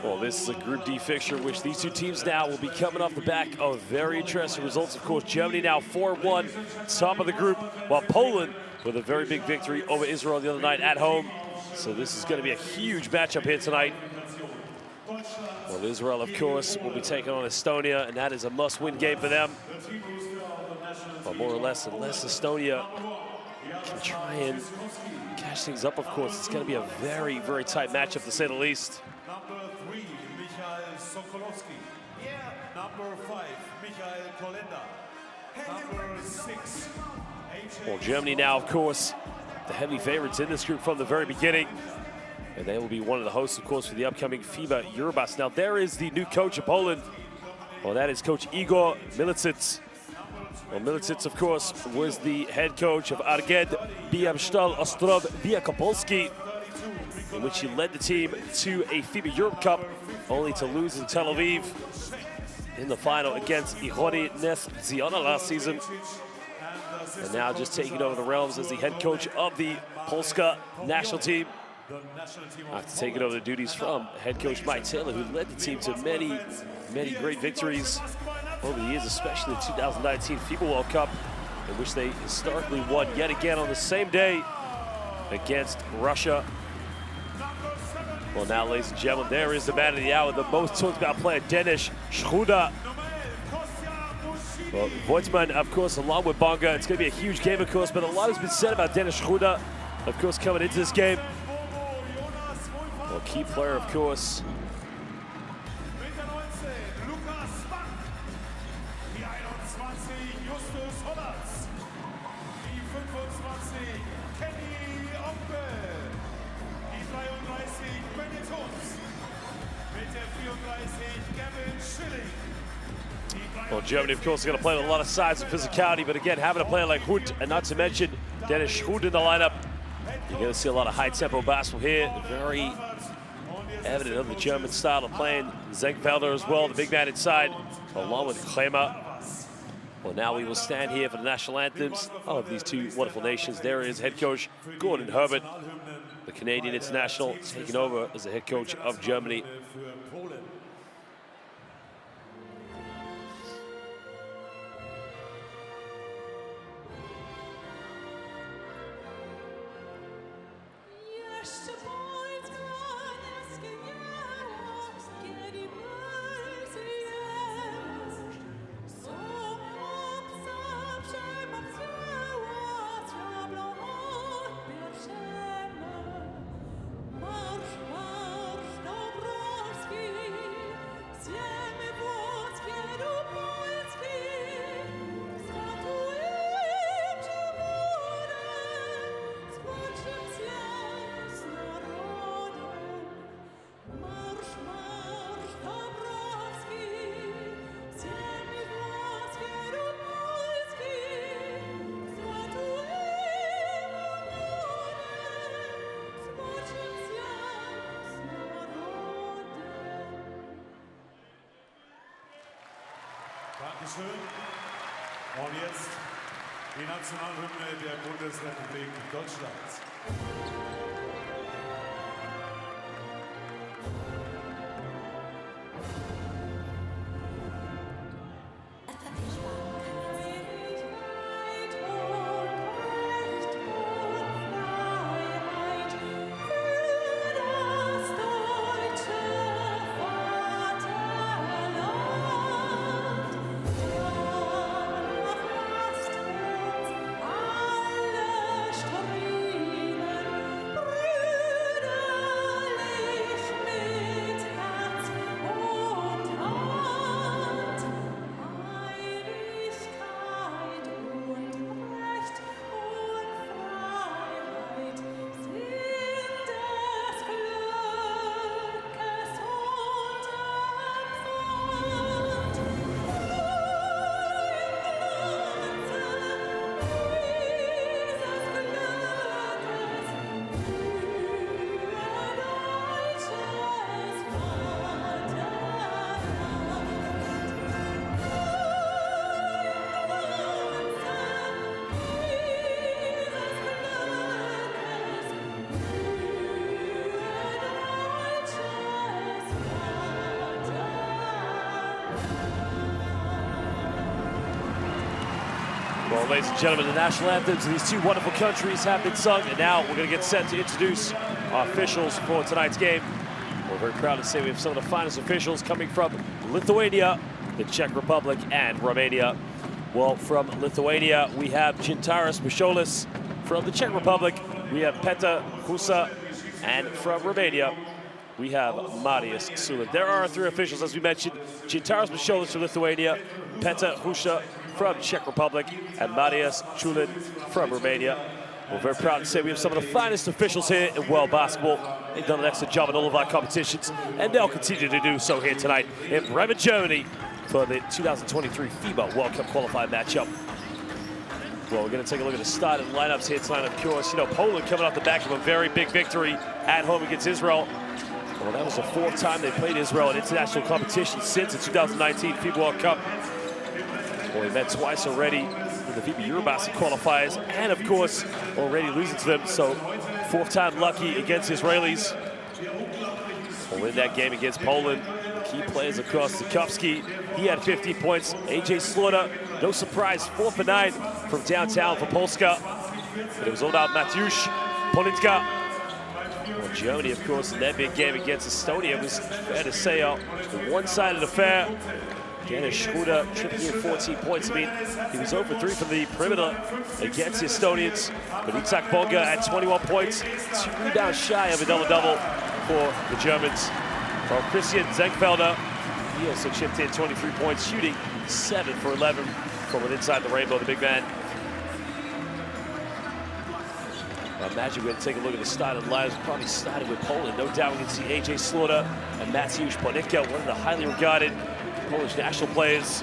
Well, this is a Group D fixture, which these two teams now will be coming off the back of very interesting results. Of course, Germany now 4-1, top of the group, while Poland with a very big victory over Israel the other night at home. So this is going to be a huge matchup here tonight. Well, Israel, of course, will be taking on Estonia, and that is a must-win game for them. But more or less, unless Estonia can try and catch things up, of course, it's going to be a very, very tight matchup, to say the least. Well, Germany now, of course, the heavy favorites in this group from the very beginning. And they will be one of the hosts, of course, for the upcoming FIBA Eurobasket. Now, there is the new coach of Poland. Well, that is Coach Igor Milicic. Well, Milicic, of course, was the head coach of Arged Białystok Ostrów Wielkopolski, in which he led the team to a FIBA Europe Cup, only to lose in Tel Aviv in the final against Ihori Nef Ziona last season. And now just taking over the realms as the head coach of the Polska national team, after taking over the duties from head coach Mike Taylor, who led the team to many, many great victories over the years, especially the 2019 FIBA World Cup, in which they historically won yet again on the same day against Russia. Well, now, ladies and gentlemen, there is the man of the hour, the most talked about player, Denis Schruder. Well, Voigtman, of course, along with Bonga. It's going to be a huge game, of course, but a lot has been said about Denis Schruder, of course, coming into this game. Well, key player, of course. Well, Germany, of course, is going to play with a lot of size and physicality, but again, having a player like Hut, and not to mention Denis Schruder in the lineup, you're going to see a lot of high-tempo basketball here. Very evident of the German style of playing. Zenkfelder as well, the big man inside, along with Kremer. Well, now we will stand here for the national anthems of these two wonderful nations. There is head coach Gordon Herbert, the Canadian international, taking over as the head coach of Germany. Dankeschön. Und jetzt die Nationalhymne der Bundesrepublik Deutschland. Well, ladies and gentlemen, the national anthems of these two wonderful countries have been sung, and now we're going to get set to introduce our officials for tonight's game. We're very proud to say we have some of the finest officials coming from Lithuania, the Czech Republic, and Romania. Well, from Lithuania, we have Gintaras Mišolis. From the Czech Republic, we have Petr Husa. And from Romania, we have Marius Sulin. There are our three officials, as we mentioned. Gintaras Mišolis from Lithuania, Petr Husa from Czech Republic, and Marius Sulin from Romania. We're very proud to say we have some of the finest officials here in world basketball. They've done an excellent job in all of our competitions, and they'll continue to do so here tonight in Bremen, Germany, for the 2023 FIBA World Cup qualifier matchup. Well, we're going to take a look at the starting lineups here tonight, of course. You know, Poland coming off the back of a very big victory at home against Israel. Well, that was the fourth time they played Israel in international competition since the 2019 FIBA World Cup. Well, they met twice already in the FIBA Eurobasket qualifiers, and of course, already losing to them. So, fourth time lucky against Israelis. Well, in that game against Poland, key players across Zukowski. He had 50 points. AJ Slaughter, no surprise, 4 for 9 from downtown for Polska. But it was all about Mateusz Politka. Well, Germany, of course, in that big game against Estonia was, fair to say, a one-sided affair. Dennis Schroeder tripping in 14 points. I mean, he was over 3 from the perimeter against the Estonians. But Itzhak Bonga had 21 points, 2 rebounds shy of a double-double for the Germans. Well, Christian Zenkfelder, he also chipped in 23 points, shooting 7 for 11 from inside the rainbow, the big man. I imagine we're going to take a look at the starting lineups. Probably starting with Poland. No doubt we can see AJ Slaughter and Mateusz Politka, one of the highly regarded Polish national players,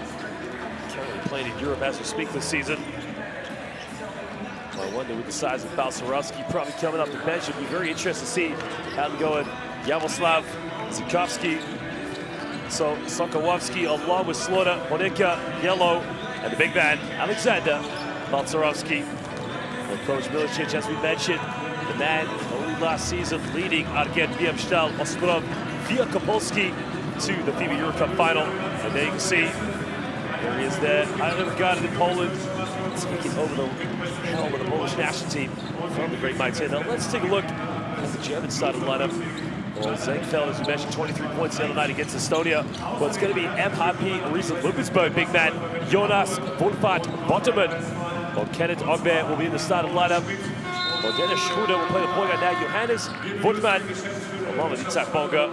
currently playing in Europe as we speak this season. I wonder with the size of Balcerowski probably coming off the bench. It'd be very interesting to see how they go in Yaroslav Zukowski, so Sokołowski, along with Slaughter, Politka, Yellow, and the big man, Alexander Balcerowski. Well, Coach Milicic, as we mentioned, the man only last season leading Arget Biemstal Ostrov via Kopolski to the FIBA Euro Cup final. And there you can see, there he is there, highly regarded in Poland, taking over the helm of the Polish national team from the great Mike Taylor. Now let's take a look at the German starting lineup. Well, Zenkfelder, as you mentioned, 23 points the other night against Estonia. Well, it's going to be MHP Riesen Ludwigsburg big man Jonas Wolfhard Botterman. Well, Kenneth Ogbe will be in the starting lineup. Well, Dennis Schroeder will play the point guard now. Johannes Woodman, along with Itzhak Bonga.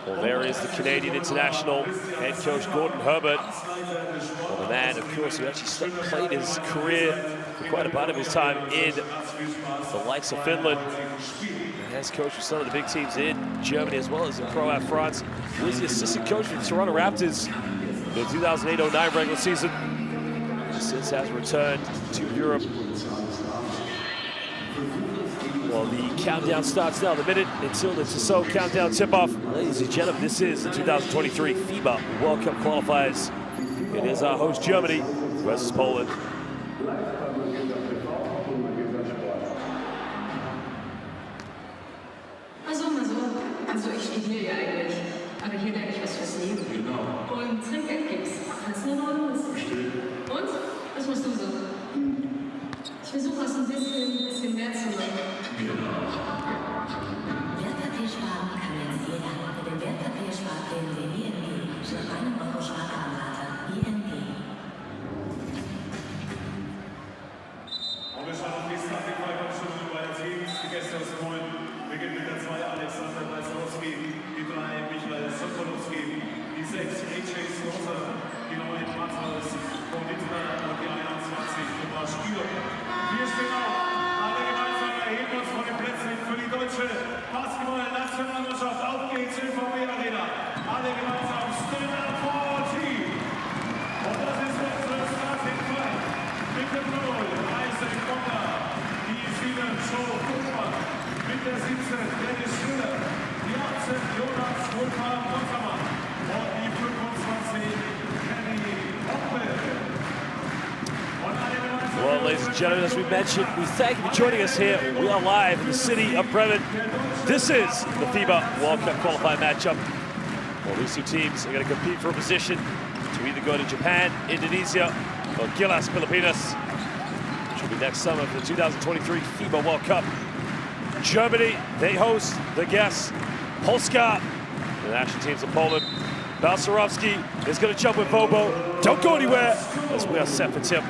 Well, there is the Canadian international head coach Gordon Herbert. Well, the man, of course, who actually played his career for quite a part of his time in the likes of Finland. He has coached for some of the big teams in Germany as well as in Pro Am France. He was the assistant coach for the Toronto Raptors in the 2008-09 regular season. Since has returned to Europe. Well, the countdown starts now. The minute until the Tissot countdown tip-off. Ladies and gentlemen, this is the 2023 FIBA World Cup qualifiers. It is our host Germany versus Poland. Also ich studiere ja eigentlich, aber hier lerne ich was fürs Leben. Und Trinkgeld gibt's. Kannst du noch was? Und? Was musst du so? Ich versuche es ein bisschen mehr zu machen. Wertpapiersparen kann jetzt jeder. Mit dem Wertpapiersparplan ING statt einem Euro Sparplanrate ING. Und wir schauen auf die Starting-Five-Abstimmung bei den Teams. Die Gäste aus Polen beginnen mit der 2 Alexander Balcerowski, die 3 Michael Sokolowski, die 6 AJ Slaughter, die 9 Mateusz Politka und die 21 Thomas Stür. Wir stehen auf, alle gemeinsam erheben uns von den Plätzen für die deutsche Basketball-Nationalmannschaft. Auf geht's, FIBA Arena. Alle gemeinsam stand up for our team. Und das ist unsere Starting Five. Mit dem 0, Isaac Bonga, die 7, Joe Kuchmann, mit der 17, Dennis Schroeder, die 18, Jonas Wolfhard Botterman und die 25, Kenny Ogbe. Well, ladies and gentlemen, as we mentioned, we thank you for joining us here. We are live in the city of Bremen. This is the FIBA World Cup qualifying matchup. Well, these two teams are going to compete for a position to either go to Japan, Indonesia, or Gilas, Filipinas, which will be next summer for the 2023 FIBA World Cup. Germany, they host the guests, Polska, the national teams of Poland. Balcerowski is going to jump with Vobo. Don't go anywhere, as we are set for tip,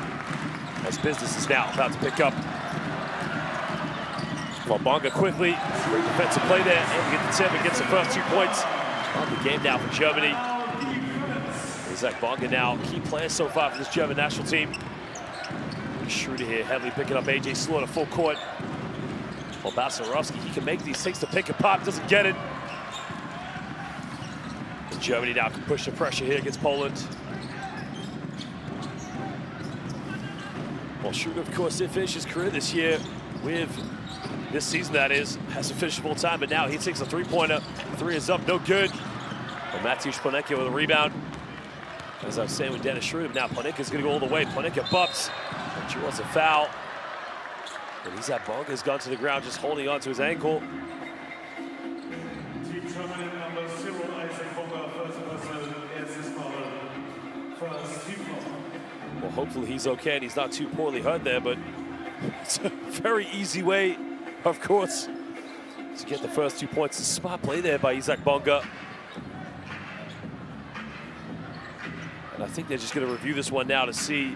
as business is now about to pick up. Well, Bonga quickly, great defensive play there, and to get the tip and gets the first 2 points on the game now for Germany. Zach Bonga now, key player so far for this German national team. Schroeder here, heavily picking up AJ Slaughter full court. Well, Balcerowski, he can make these, takes the pick and pop, doesn't get it. And Germany now can push the pressure here against Poland. Well, Schroeder, of course, did finish his career this year with, this season that is, hasn't finished full time, but now he takes a three-pointer. Three is up, no good. Well, Mateusz Ponitka with a rebound. As I was saying with Dennis Schroeder, now Ponika's going to go all the way. Ponika bumps, and draws a foul. And he's at Bonga's gone to the ground, just holding on to his ankle. Well, hopefully he's okay and he's not too poorly hurt there, but it's a very easy way, of course, to get the first 2 points. A smart play there by Isaac Bonga. And I think they're just going to review this one now to see,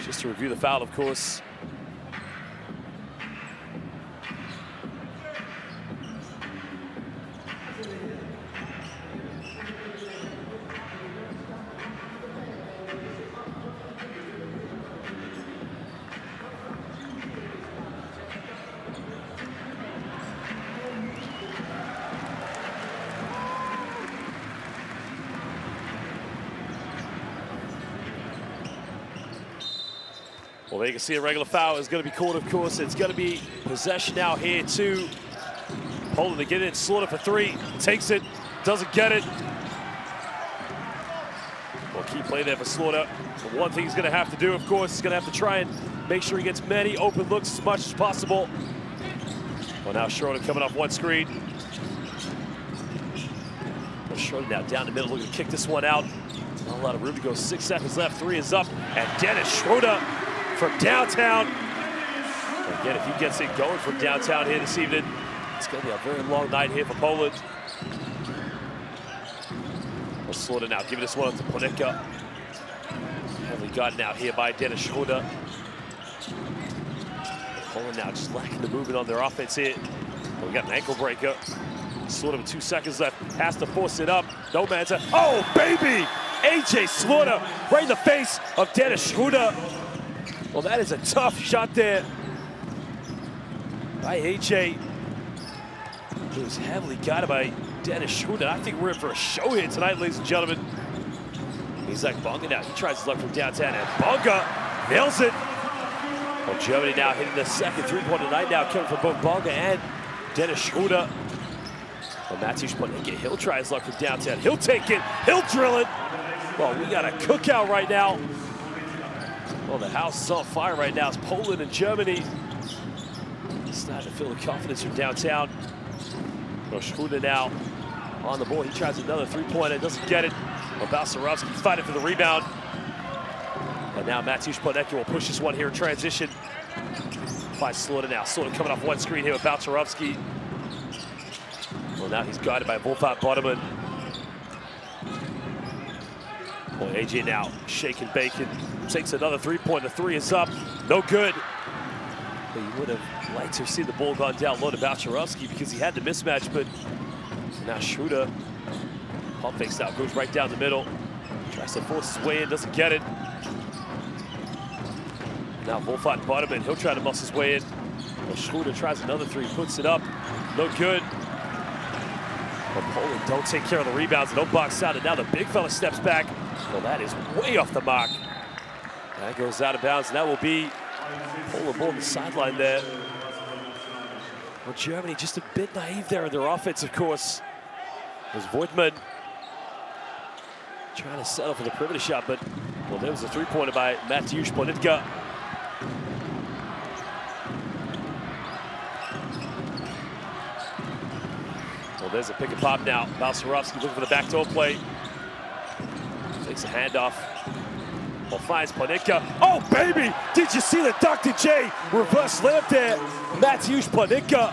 just to review the foul, of course. Well, there you can see a regular foul is going to be called, of course. It's going to be possession now here to Poland to get it. Slaughter for three, takes it, doesn't get it. Well, key play there for Slaughter. The one thing he's going to have to do, of course, is going to have to try and make sure he gets many open looks as much as possible. Well, now Schroeder coming off one screen. Well, Schroeder now down the middle, looking to kick this one out. Not a lot of room to go. 6 seconds left, three is up, and Dennis Schroeder from downtown. Again, if he gets it going from downtown here this evening, it's going to be a very long night here for Poland. Well, Slaughter now giving this one up to Ponitka. Heavily gotten out here by Dennis Schroeder. Poland now just lacking the movement on their offense here. Well, we got an ankle breaker. Slaughter with 2 seconds left, has to force it up. No man's up. Oh, baby! AJ Slaughter right in the face of Dennis Schroeder. Well, that is a tough shot there by AJ. It was heavily guided by Dennis Schroeder. I think we're in for a show here tonight, ladies and gentlemen. He's like Bonga now. He tries his luck from downtown, and Bonga nails it. Well, Germany now hitting the second three-pointer tonight now, coming from both Bonga and Dennis Schroeder. Well, Mateusz Ponitka, he'll try his luck from downtown. He'll take it. He'll drill it. Well, we got a cookout right now. Well, the house is on fire right now. It's Poland and Germany starting to feel the confidence from downtown. Well, Schroeder now on the ball. He tries another three-pointer, doesn't get it. Well, Balcerowski fighting for the rebound. And now Mateusz Ponitka will push this one here in transition. Finds Slaughter now. Slaughter coming off one screen here with Balcerowski. Well, now he's guided by Wolfhard Bodeman. Well, AJ now shaking bacon. Takes another three-pointer. Three is up. No good. But you would have liked to have seen the ball gone down low to Balcerowski because he had the mismatch, but now Schroeder pump fakes out, goes right down the middle. Tries to force his way in, doesn't get it. Now Wolfhard Bodeman, he'll try to muscle his way in. Well, Schroeder tries another three, puts it up. No good. Well, Poland don't take care of the rebounds, no box out, and now the big fella steps back. Well, that is way off the mark. That goes out of bounds, and that will be Poland ball on the sideline there. Well, Germany just a bit naive there in their offense, of course. There's Voigtman trying to settle for the perimeter shot, but, well, there was a three-pointer by Mateusz Ponitka. Well, there's a pick and pop now. Balcerowski looking for the backdoor play. Takes a handoff. Well, finds Panicka. Oh, baby! Did you see the Dr. J reverse slam there? Mateusz Panicka.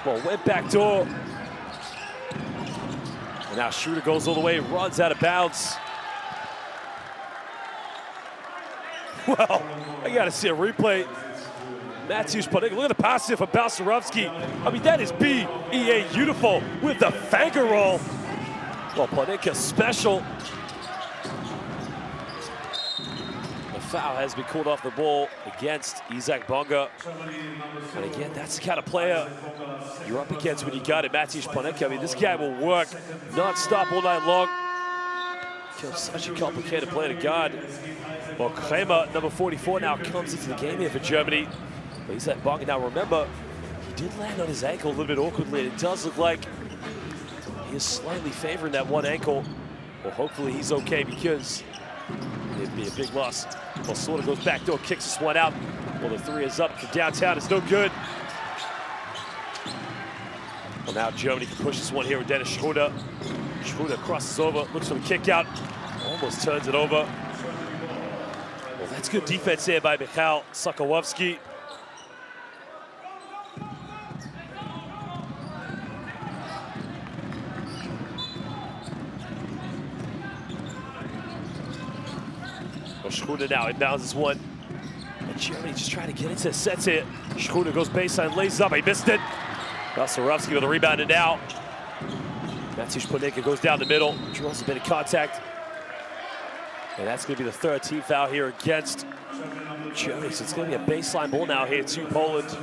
Well, went back door. And now Schroeder goes all the way, runs out of bounds. Well, I gotta see a replay. Mateusz Panicka, look at the pass here for Balcerowski. I mean, that is BEA beautiful with the finger roll. Well, Panicka special. The foul has been called off the ball against Isaac Bonga. And again, that's the kind of player you're up against when you got it, Mateusz Panicka. I mean, this guy will work non-stop all night long. Such a complicated player to guard. Well, Kramer, number 44, now comes into the game here for Germany. But he's at Bonga. Now remember, he did land on his ankle a little bit awkwardly. And it does look like he is slightly favoring that one ankle. Well, hopefully he's okay because it'd be a big loss. Well, Slaughter goes back door, kicks this one out. Well, the three is up for downtown. It's no good. Well, now Germany can push this one here with Dennis Schroeder. Schroeder crosses over, looks for the kick out. Almost turns it over. Well, that's good defense there by Michal Sokołowski. Well, Schroeder now inbounds this one. And Germany just trying to get into the sets here. Schroeder goes baseline, lays up, he missed it. Balcerowski with a rebound and now. Mateusz Panicka goes down the middle, draws a bit of contact. And that's going to be the third team foul here against Germany. So it's going to be a baseline ball now here to Poland.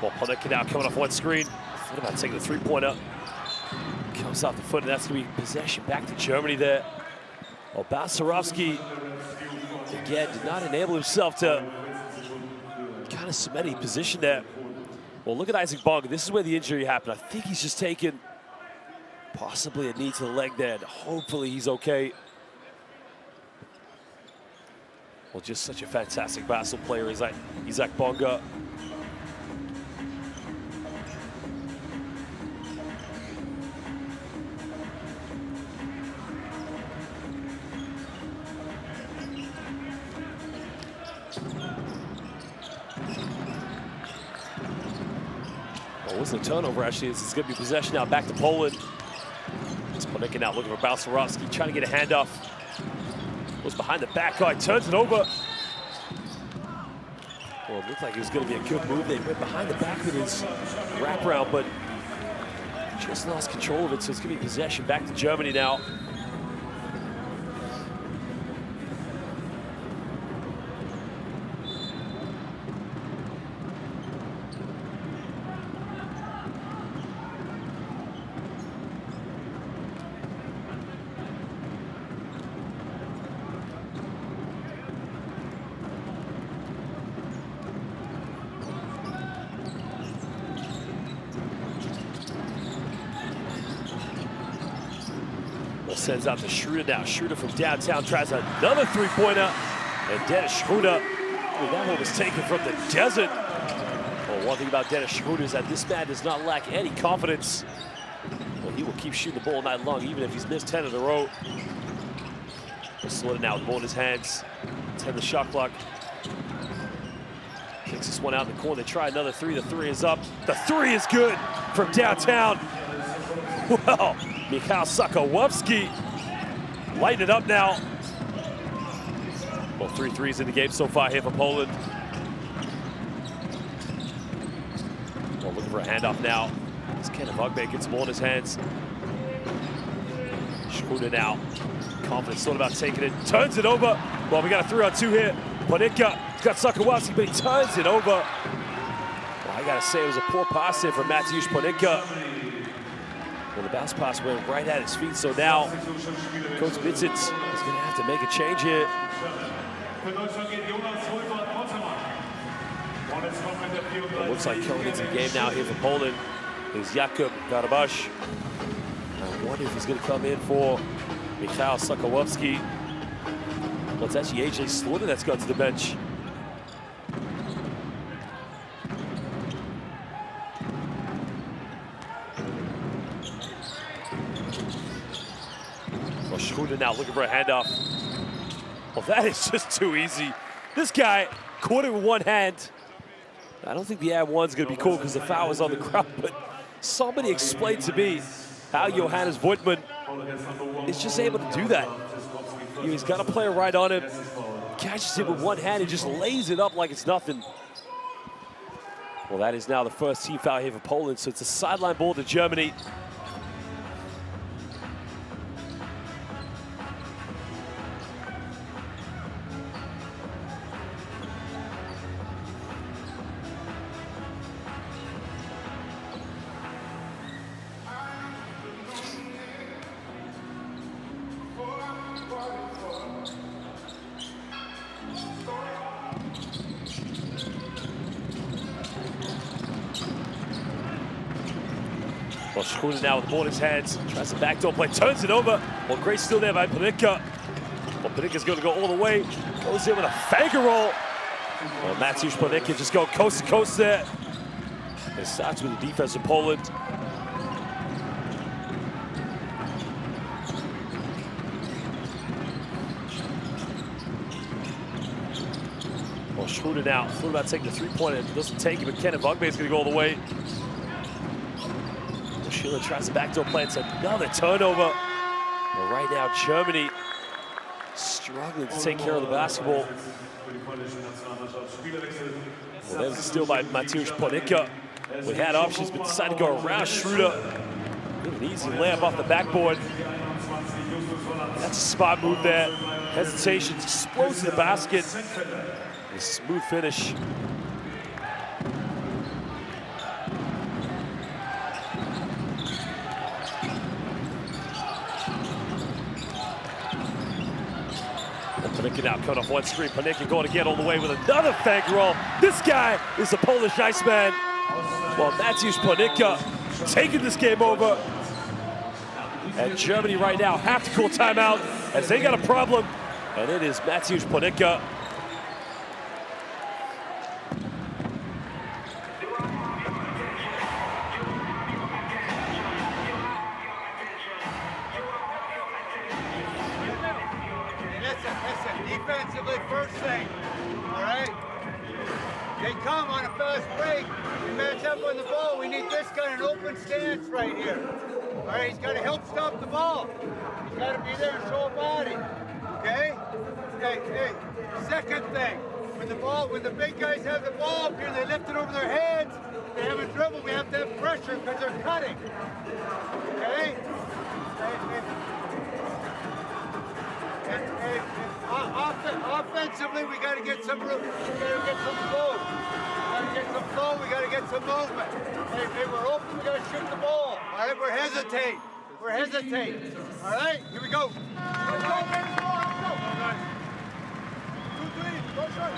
Well, Panicka now coming off one screen. Thought about taking the three-pointer. Comes off the foot, and that's going to be possession back to Germany there. Well, Balcerowski, again, did not enable himself to kind of cement a position there. Well, look at Isaac Bonga. This is where the injury happened. I think he's just taken possibly a knee to the leg there. And hopefully he's okay. Well, just such a fantastic basketball player is Isaac Bonga. Well, it wasn't a turnover, actually. It's going to be possession now back to Poland. It's Panicka now looking for Balcerowski, trying to get a handoff. Goes behind the back guy, turns it over. Well, it looked like it was going to be a good move. They went behind the back with his wraparound, but just lost control of it, so it's going to be possession back to Germany now. Sends out to Schroeder now. Schroeder from downtown tries another three-pointer. And Dennis Schroeder, that one was taken from the desert. Well, one thing about Dennis Schroeder is that this man does not lack any confidence. Well, he will keep shooting the ball night long, even if he's missed 10 in a row. Slaughter now with the ball in his hands. 10 the shot clock. Kicks this one out in the corner. They try another three. The three is up. The three is good from downtown. Well, Michal Sokołowski lighting it up now. Well, 3 threes in the game so far here for Poland. Well, looking for a handoff now. This Kenneth Ugbe gets the ball in his hands. Schroeder now. Confident, thought about taking it. Turns it over. Well, we got a 3-on-2 here. Panicka got Sokołowski, but he turns it over. Well, I gotta say, it was a poor pass here from Mateusz Panicka. Well, the bounce pass went right at his feet, so now Coach Vincent is going to have to make a change here. It looks like coming into the game now here for Poland is Jakub Garabasz. I wonder if he's going to come in for Michał Sokołowski. Well, it's actually AJ Slaughter that's gone to the bench. Well, Schroeder now looking for a handoff. Well, that is just too easy. This guy caught it with one hand. I don't think the ad one's going to be cool because the foul was on the ground, but somebody explained to me how Johannes Voigtmann is just able to do that. He's got a player right on him, catches it with one hand and just lays it up like it's nothing. Well, that is now the first team foul here for Poland, so it's a sideline ball to Germany. Well, Schroeder now with the ball in his hands, tries the backdoor play, turns it over. Well, great steal there by Panicka. Well, Panicka's going to go all the way, goes in with a finger roll. Well, Mateusz Panicka just going coast to coast there. It starts with the defense of Poland. Well, Schroeder now, thought about taking the three-pointer, doesn't take it, but Kenneth Vugbe is going to go all the way. Schiller tries the backdoor play. It's another turnover. But right now, Germany struggling to take care of the basketball. Well, there's a steal by Mateusz Panicka. We had options, but decided to go around Schroeder. An easy layup off the backboard. That's a spot move there. Hesitation, explodes to the basket. A smooth finish. Panicka now coming off one screen. Panicka going to get all the way with another fang roll. This guy is the Polish Iceman. Well, Mateusz Panicka taking this game over. And Germany right now have to call timeout as they got a problem. And it is Mateusz Panicka. Defensively, first thing, all right? They come on a fast break. We match up on the ball. We need this guy in an open stance right here. All right, he's got to help stop the ball. He's got to be there and show a body, okay? Hey, second thing, when the big guys have the ball up here, they lift it over their heads, they have a dribble, we have to have pressure because they're cutting, okay? Offensively, we got to get some room. We got to get some flow. We got to get some movement. Hey, we're open. We got to shoot the ball. All right, we're hesitating. All right, here we go. Go, baby, go. 2, 3, go short.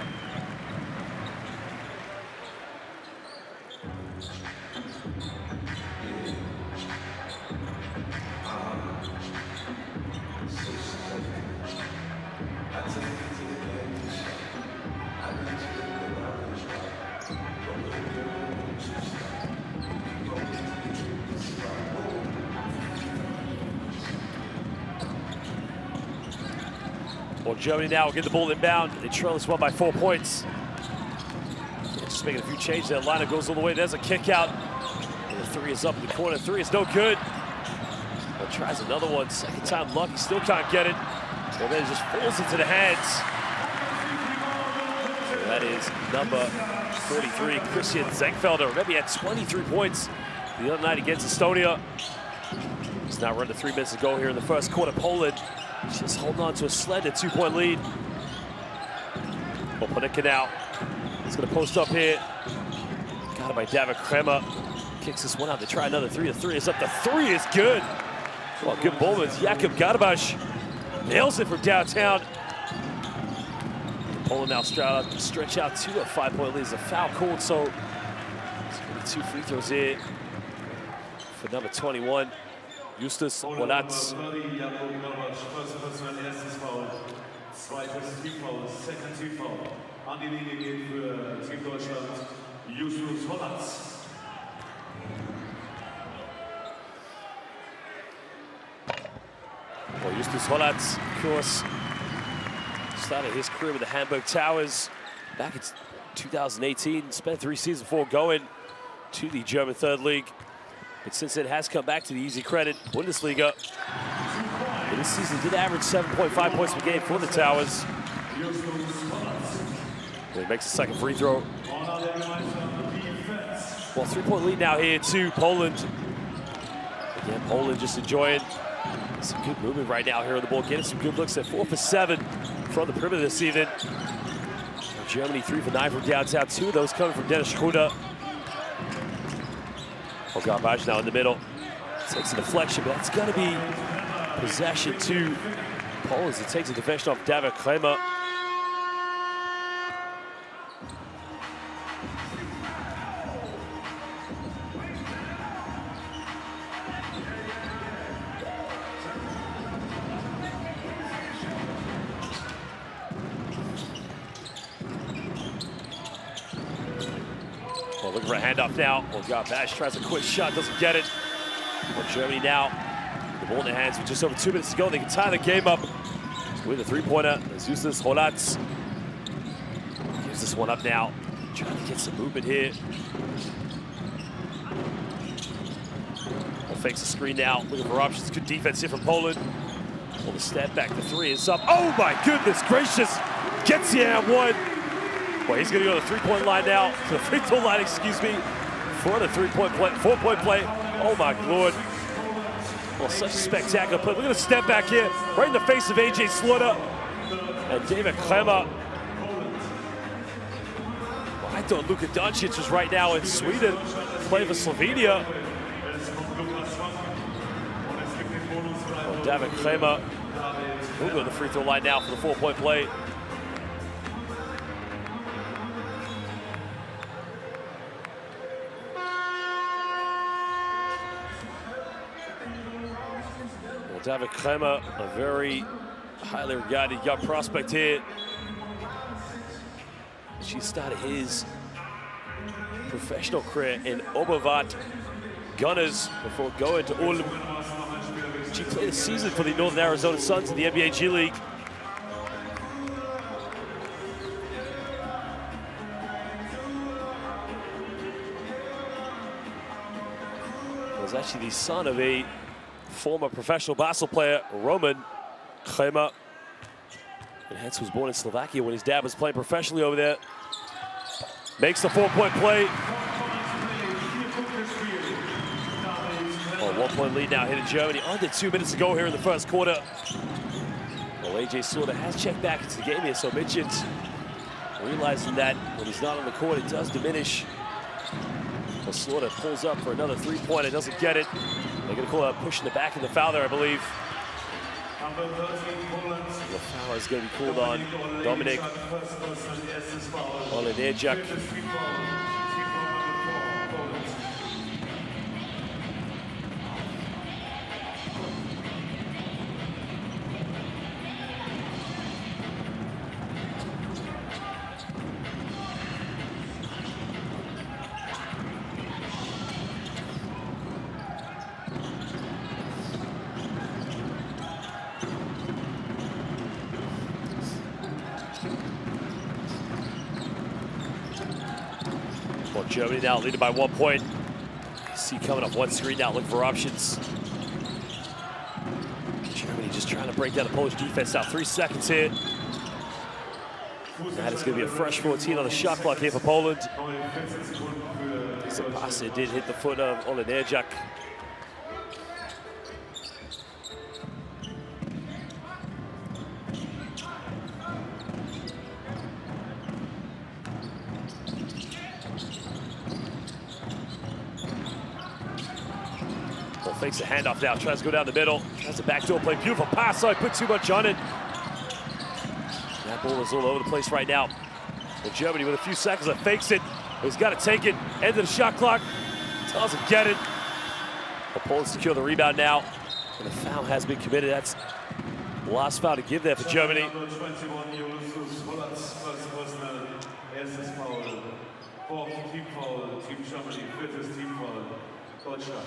Well, Germany now will get the ball inbound. They trail this one by 4 points. Just making a few changes there. Lineup goes all the way. There's a kick out. And the three is up in the corner. Three is no good. Well, tries another one. Second time lucky. Still can't get it. And then it just falls into the hands. So that is number 43, Christian Zenkfelder. Remember, he had 23 points the other night against Estonia. He's now running 3 minutes to go here in the first quarter. Poland just holding on to a slender 2-point lead. Well, Panicka now. He's going to post up here. Got it by David Kremer. Kicks this one out to try another three. The three is up. The three is good. Well, good moments. Jakub Garabasz nails it from downtown. Poland now stretch out to a 5-point lead. It's a foul called, so it's going to be 2 free throws here for number 21, Justus Holatz. Zweites Teamfoul, second Teamfoul. An die Linie geht für Team Deutschland, Justus Holatz. Well, Justus Holatz, of course, started his career with the Hamburg Towers back in 2018. Spent 3 seasons before going to the German Third League. But since then has come back to the Easy Credit Bundesliga. And this season did average 7.5 points per game for the Towers. And he makes the second free throw. Well, 3-point lead now here to Poland. Again, Poland just enjoying some good movement right now here on the ball. Getting some good looks at 4 for 7 from the perimeter this evening. Germany 3 for 9 from downtown. 2 of those coming from Dennis Schroeder. Garbage now in the middle. Takes a deflection, but that's going to be possession to Poland as it takes a deflection off David Kramer. Well, looking for a handoff now. Well, Garbage tries a quick shot, doesn't get it. Well, Germany now, the ball in their hands with just over 2 minutes to go. They can tie the game up with a 3-pointer. Justus Holatz gives this one up now. Trying to get some movement here. Well, fakes the screen now, looking for options. Good defense here from Poland. Well, the step back, the 3 is up. Oh my goodness gracious! Gets the and one. Well, he's going to go to the 3-point line now, to the free throw line, excuse me, for the 3-point play, 4-point play. Oh my Lord. Well, such a spectacular play. Look at the step back here, right in the face of AJ Slaughter and David Kramer. Well, I thought Luka Doncic was right now in Sweden, playing for Slovenia. Well, David Kramer will go to the free throw line now for the 4-point play. David Kramer, a very highly regarded young prospect here. She started his professional career in Obervat Gunners before going to Ulm. She played a season for the Northern Arizona Suns in the NBA G League. Was actually the son of a former professional basketball player, Roman Kramer. And hence was born in Slovakia when his dad was playing professionally over there. Makes the 4-point play. Well, 1-point lead now hitting Germany. Under 2 minutes to go here in the first quarter. Well, AJ Slaughter has checked back into the game here, so mentioned realizing that when he's not on the court, it does diminish. Well, Slaughter pulls up for another 3-pointer, doesn't get it. They're going to call out pushing the back in the foul there, I believe. The foul is going to be called on Dominik Olenerjak. Well, Germany now leading by 1 point. See coming up one screen now, looking for options. Germany just trying to break down the Polish defense now. 3 seconds here. That is going to be a fresh 14 on the shot clock here for Poland. So pass did hit the foot of Olenerjak. Fakes a handoff now, tries to go down the middle. Tries a backdoor play, beautiful pass, so I put too much on it. That Ball is all over the place right now. And Germany with a few seconds left fakes it. He's got to take it. End of the shot clock. Doesn't get it. Poland secure the rebound now. And the foul has been committed. That's the last foul to give there for Germany. Team Germany, viertes Teamfoul, Deutschland.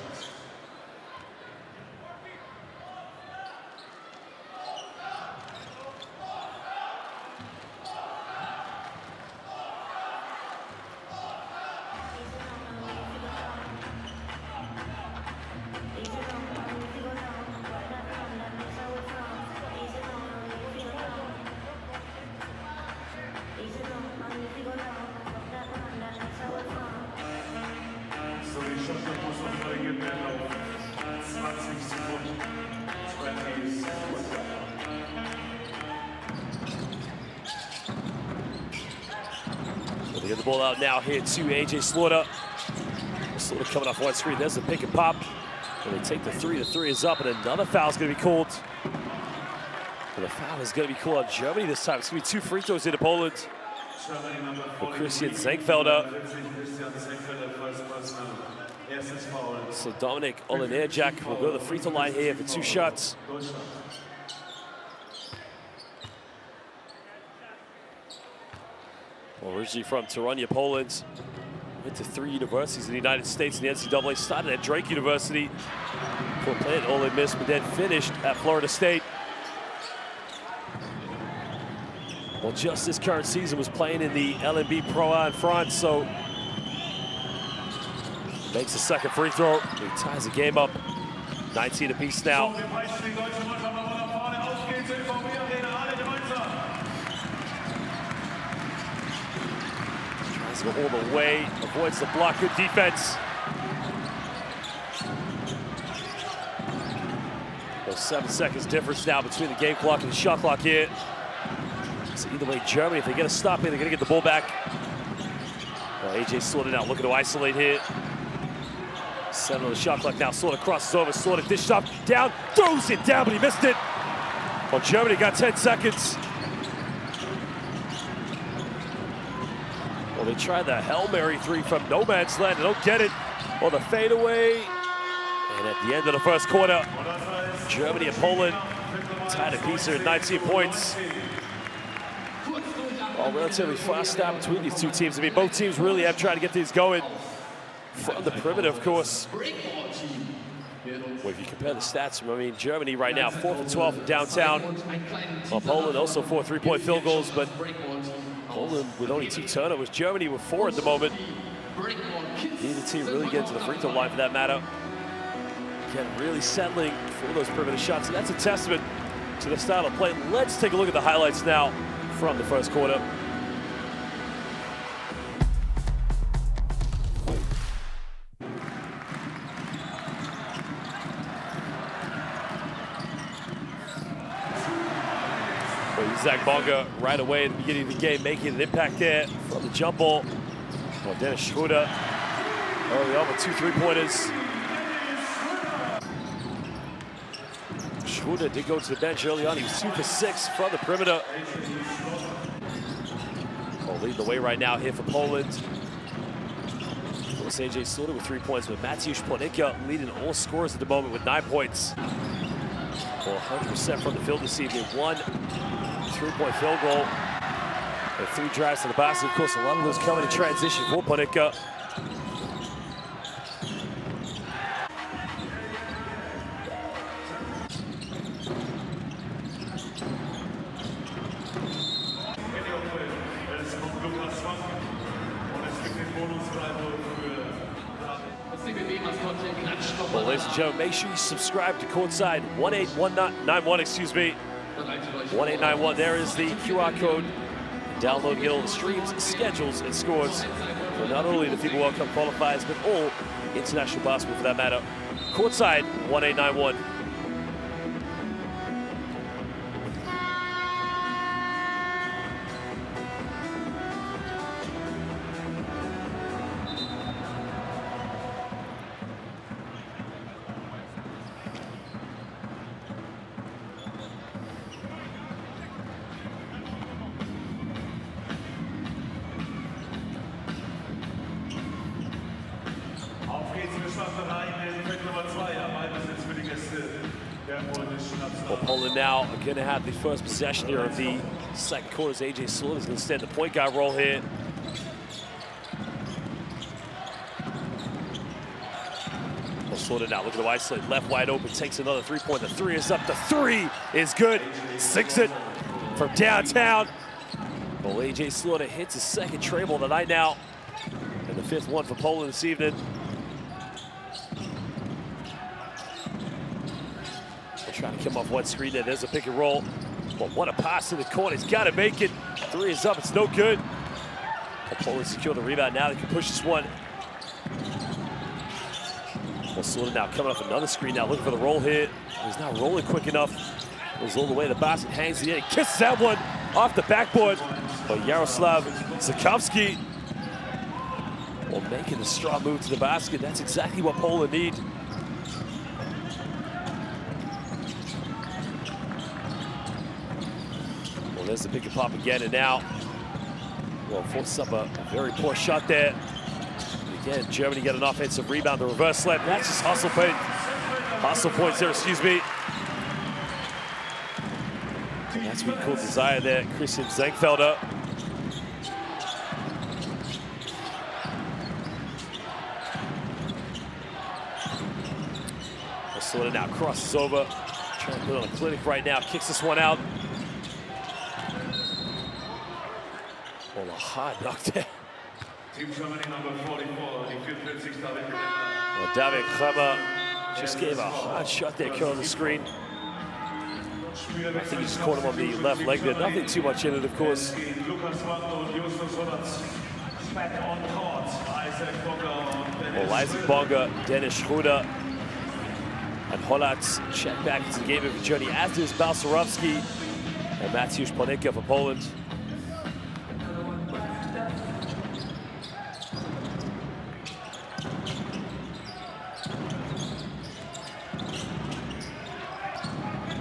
So die Schottland muss noch korrigiert werden auf 20 Sekunden. 20 Sekunden. So they get the ball out now here to AJ Slaughter. Slaughter coming off one screen. There's the pick and pop. And they take the three. The three is up, and another foul is going to be called. And the foul is going to be called on Germany this time. It's going to be 2 free throws into Poland. For Christian Zenkfelder. So Dominic Olenerjak will go to the free throw line here for 2 shots. Well, originally from Torunia, Poland. Went to 3 universities in the United States in the NCAA. Started at Drake University. For playing Ole Miss, but then finished at Florida State. Well, just this current season was playing in the LNB Pro A in France, so makes a second free throw. He ties the game up. 19 apiece now. Tries to go all the way, avoids the block, good defense. Well, 7 seconds difference now between the game clock and the shot clock here. So either way, Germany, if they get a stop here, they're going to get the ball back. Well, AJ Slaughter now looking to isolate here. 7 on the shot clock now. Slaughter crosses over. Slaughter dished up, down, throws it down, but he missed it. Well, Germany got 10 seconds. Well, they tried the Hail Mary 3 from no man's land. They don't get it. Well, the fadeaway. And at the end of the first quarter, Germany and Poland tied apiece here at 19 points. Well, relatively fast start between these two teams. I mean, both teams really have tried to get these going from the perimeter, of course. Well, if you compare the stats, I mean, Germany right now, 4 for 12 from downtown. Well, Poland also 4 3-point field goals, but Poland with only 2 turnovers. Germany with 4 at the moment. Neither team really getting to the free throw line for that matter. Again, really settling for those perimeter shots, and that's a testament to the style of play. Let's take a look at the highlights now from the first quarter. Well, Zach Bonga right away at the beginning of the game making an impact there from the jump ball. Well, Dennis Schroeder early on with 2 3-pointers. Schroeder did go to the bench early on. He was 2 for 6 from the perimeter. Well, leading the way right now here for Poland. Of course, AJ Slaughter with 3 points, but Mateusz Plonica leading all scorers at the moment with 9 points. Well, 100% from the field this evening. 1 3-point field goal and 3 drives to the basket. Of course, a lot of those coming in transition for Plonica. Well, ladies and gentlemen, make sure you subscribe to Courtside 1891, excuse me. 1891, there is the QR code. Download, get all the streams, schedules, and scores for not only the FIBA World Cup qualifiers, but all international basketball for that matter. Courtside 1891. Well, Poland now going to have the first possession here of the second quarter as AJ Slaughter is going to stand the point guard role here. Well, Slaughter now, look at the wide slit, left wide open, takes another three-point. The three is up, the three is good. Sinks it from downtown. Well, AJ Slaughter hits his second treble of the night now, and the fifth one for Poland this evening. Trying to come off one screen there. There's a pick and roll. Well, what a pass to the corner. He's got to make it. Three is up. It's no good. Well, Poland secure the rebound now. They can push this one. Well, Slaughter now coming off another screen now, looking for the roll here. He's not rolling quick enough. Goes all the way to the basket, hangs the end. He kisses that one off the backboard. But Yaroslav Zakovsky, well, making a strong move to the basket. That's exactly what Poland need. There's the pick and pop again, and now, well, forces up a very poor shot there. Again, Germany get an offensive rebound, the reverse slap. That's just hustle points there, excuse me. And that's what called desire there, Christian Zenkfelder. Slaughter now crosses over, trying to put on a clinic right now, kicks this one out. Well, a hard knock there. Team Germany number 44, die 44. Well, David Kremer just gave a hard shot there, curling the screen. I think he just caught him on the left leg there. Nothing too much in it, of course. Well, Isaac Bonga, Dennis Schroeder, and Holatz check back into the game of the journey, as is Balcerowski and Mateusz Panicka for Poland.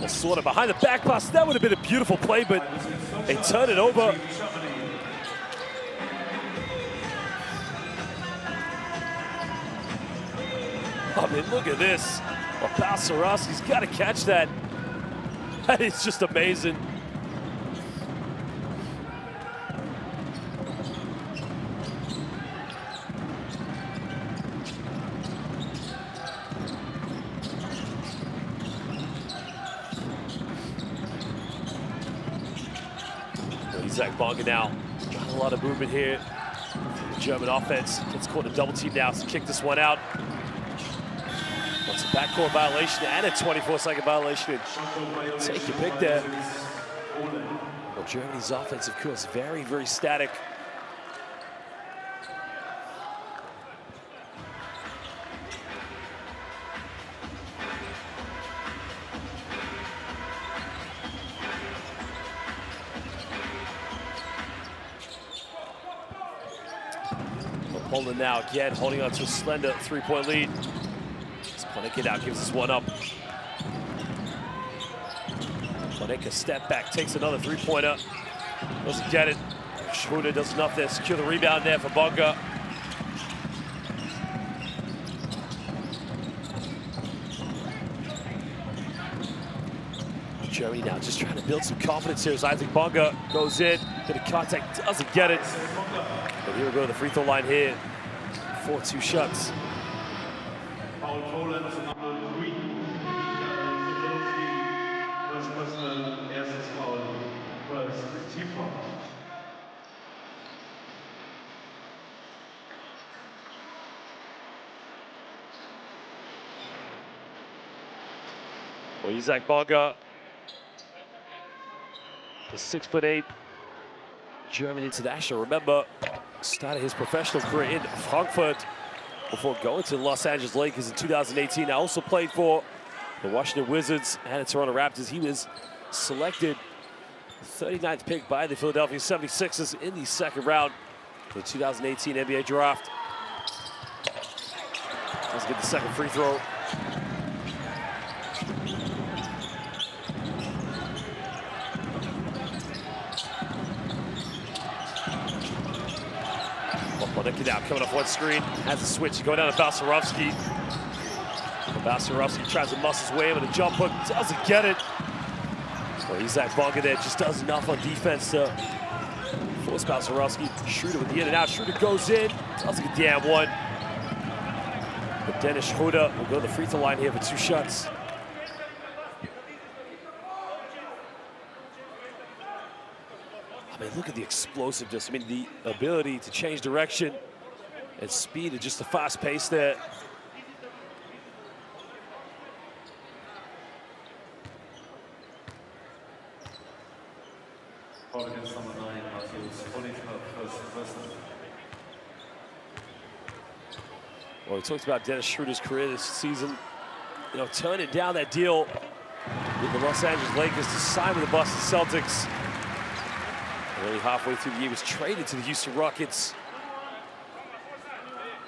Slaughter behind the back pass. That would have been a beautiful play, but they turn it over. I mean, look at this. Well, Balcerowski's got to catch that. That is just amazing. Zach Bonga now got a lot of movement here. The German offense gets caught a double team now to kick this one out. What's a backcourt violation and a 24-second violation. Take your pick there. Well, Germany's offense, of course, very, very static. Poland now again holding on to a slender three-point lead. Panicka now gives us one up. Panicka step back, takes another three-pointer. Doesn't get it. Schroeder does enough there, secure the rebound there for Bonga. Germany now just trying to build some confidence here as Isaac Bonga goes in, bit of contact, doesn't get it. But here we go to the free throw line here. 4-2 shots. Foul Poland, number 3. First personal, erstes Foul, first team foul. Well, Isaac Bonga, the 6'8" German international. Remember, started his professional career in Frankfurt before going to the Los Angeles Lakers in 2018. I also played for the Washington Wizards and the Toronto Raptors. He was selected 39th pick by the Philadelphia 76ers in the second round for the 2018 NBA draft. Let's get the second free throw. Panicka now coming off one screen, has a switch, going down to Balcerowski. Balcerowski tries to muscle his way in with a jump hook, doesn't get it. Well, Isaac Bonga there just does enough on defense to force Balcerowski. Schroeder with the in and out. Schroeder goes in, doesn't get the and one. But Dennis Schroeder will go to the free throw line here for 2 shots. I mean, look at the explosiveness. I mean, the ability to change direction and speed and just the fast pace there. Well, we talked about Dennis Schroeder's career this season. You know, turning down that deal with the Los Angeles Lakers to sign with the Boston Celtics. Only halfway through the year, he was traded to the Houston Rockets.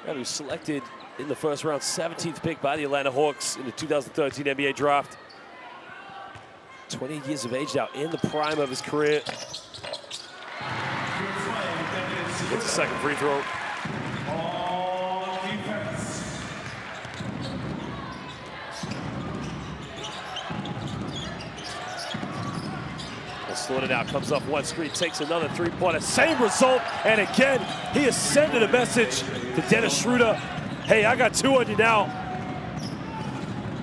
And he was selected in the first round, 17th pick by the Atlanta Hawks in the 2013 NBA draft. 28 years of age now, in the prime of his career. He gets a second free throw. Slaughter now comes off one screen, takes another three-pointer, same result, and again, he has sent a message to Dennis Schroeder. Hey, I got 2 on you now.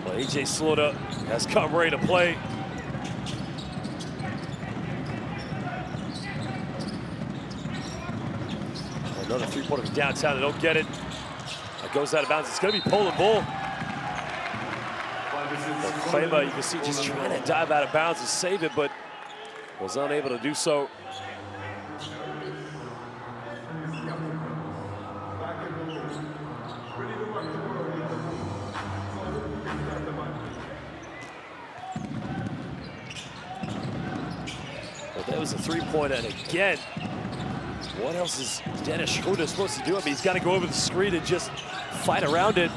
Well, AJ Slaughter has come ready to play. Another three-pointer from downtown, they don't get it. It goes out of bounds, it's gonna be POL ball. Claimer, you can see just trying to dive out of bounds to save it, but was unable to do so. Well, there was a three-pointer, and again, what else is Dennis Schroeder supposed to do? I mean, he's got to go over the screen and just fight around it.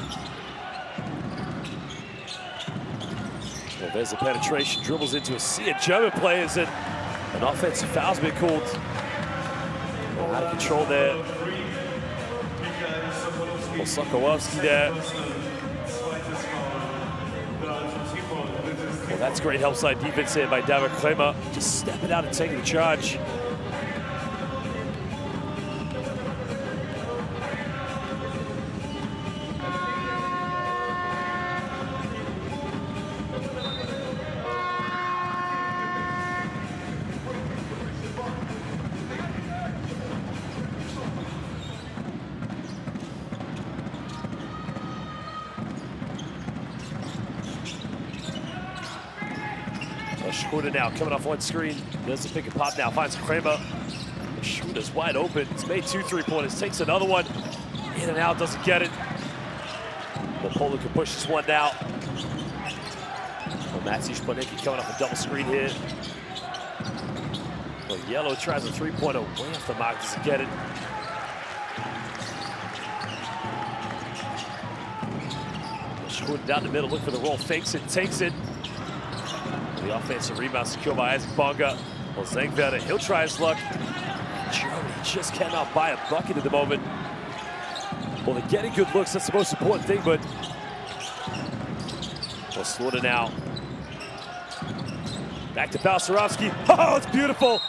Well, there's the penetration, dribbles into a sea of German players, and an offensive foul's been called. Well, out of control there. Well, Sokolowski there. Well, that's great help side defense here by David Kramer. Just stepping out and taking the charge. Schroeder now coming off one screen. There's the pick and pop now, finds Kramer. Schroeder's wide open. He's made 2 three-pointers, takes another one. In and out, doesn't get it. Well, Polo can push this one now. Well, Maciej Szpanicki coming off a double screen here. Well, Yellow tries a three-pointer, way off the mark, doesn't get it. Well, Schroeder down the middle, look for the roll, fakes it, takes it. The offensive rebound secured by Isaac Bonga. Well, Zengwerder, he'll try his luck. Germany just cannot buy a bucket at the moment. Well, they're getting good looks, that's the most important thing, but... Well, Slaughter now. Back to Balcerowski. Oh, it's beautiful!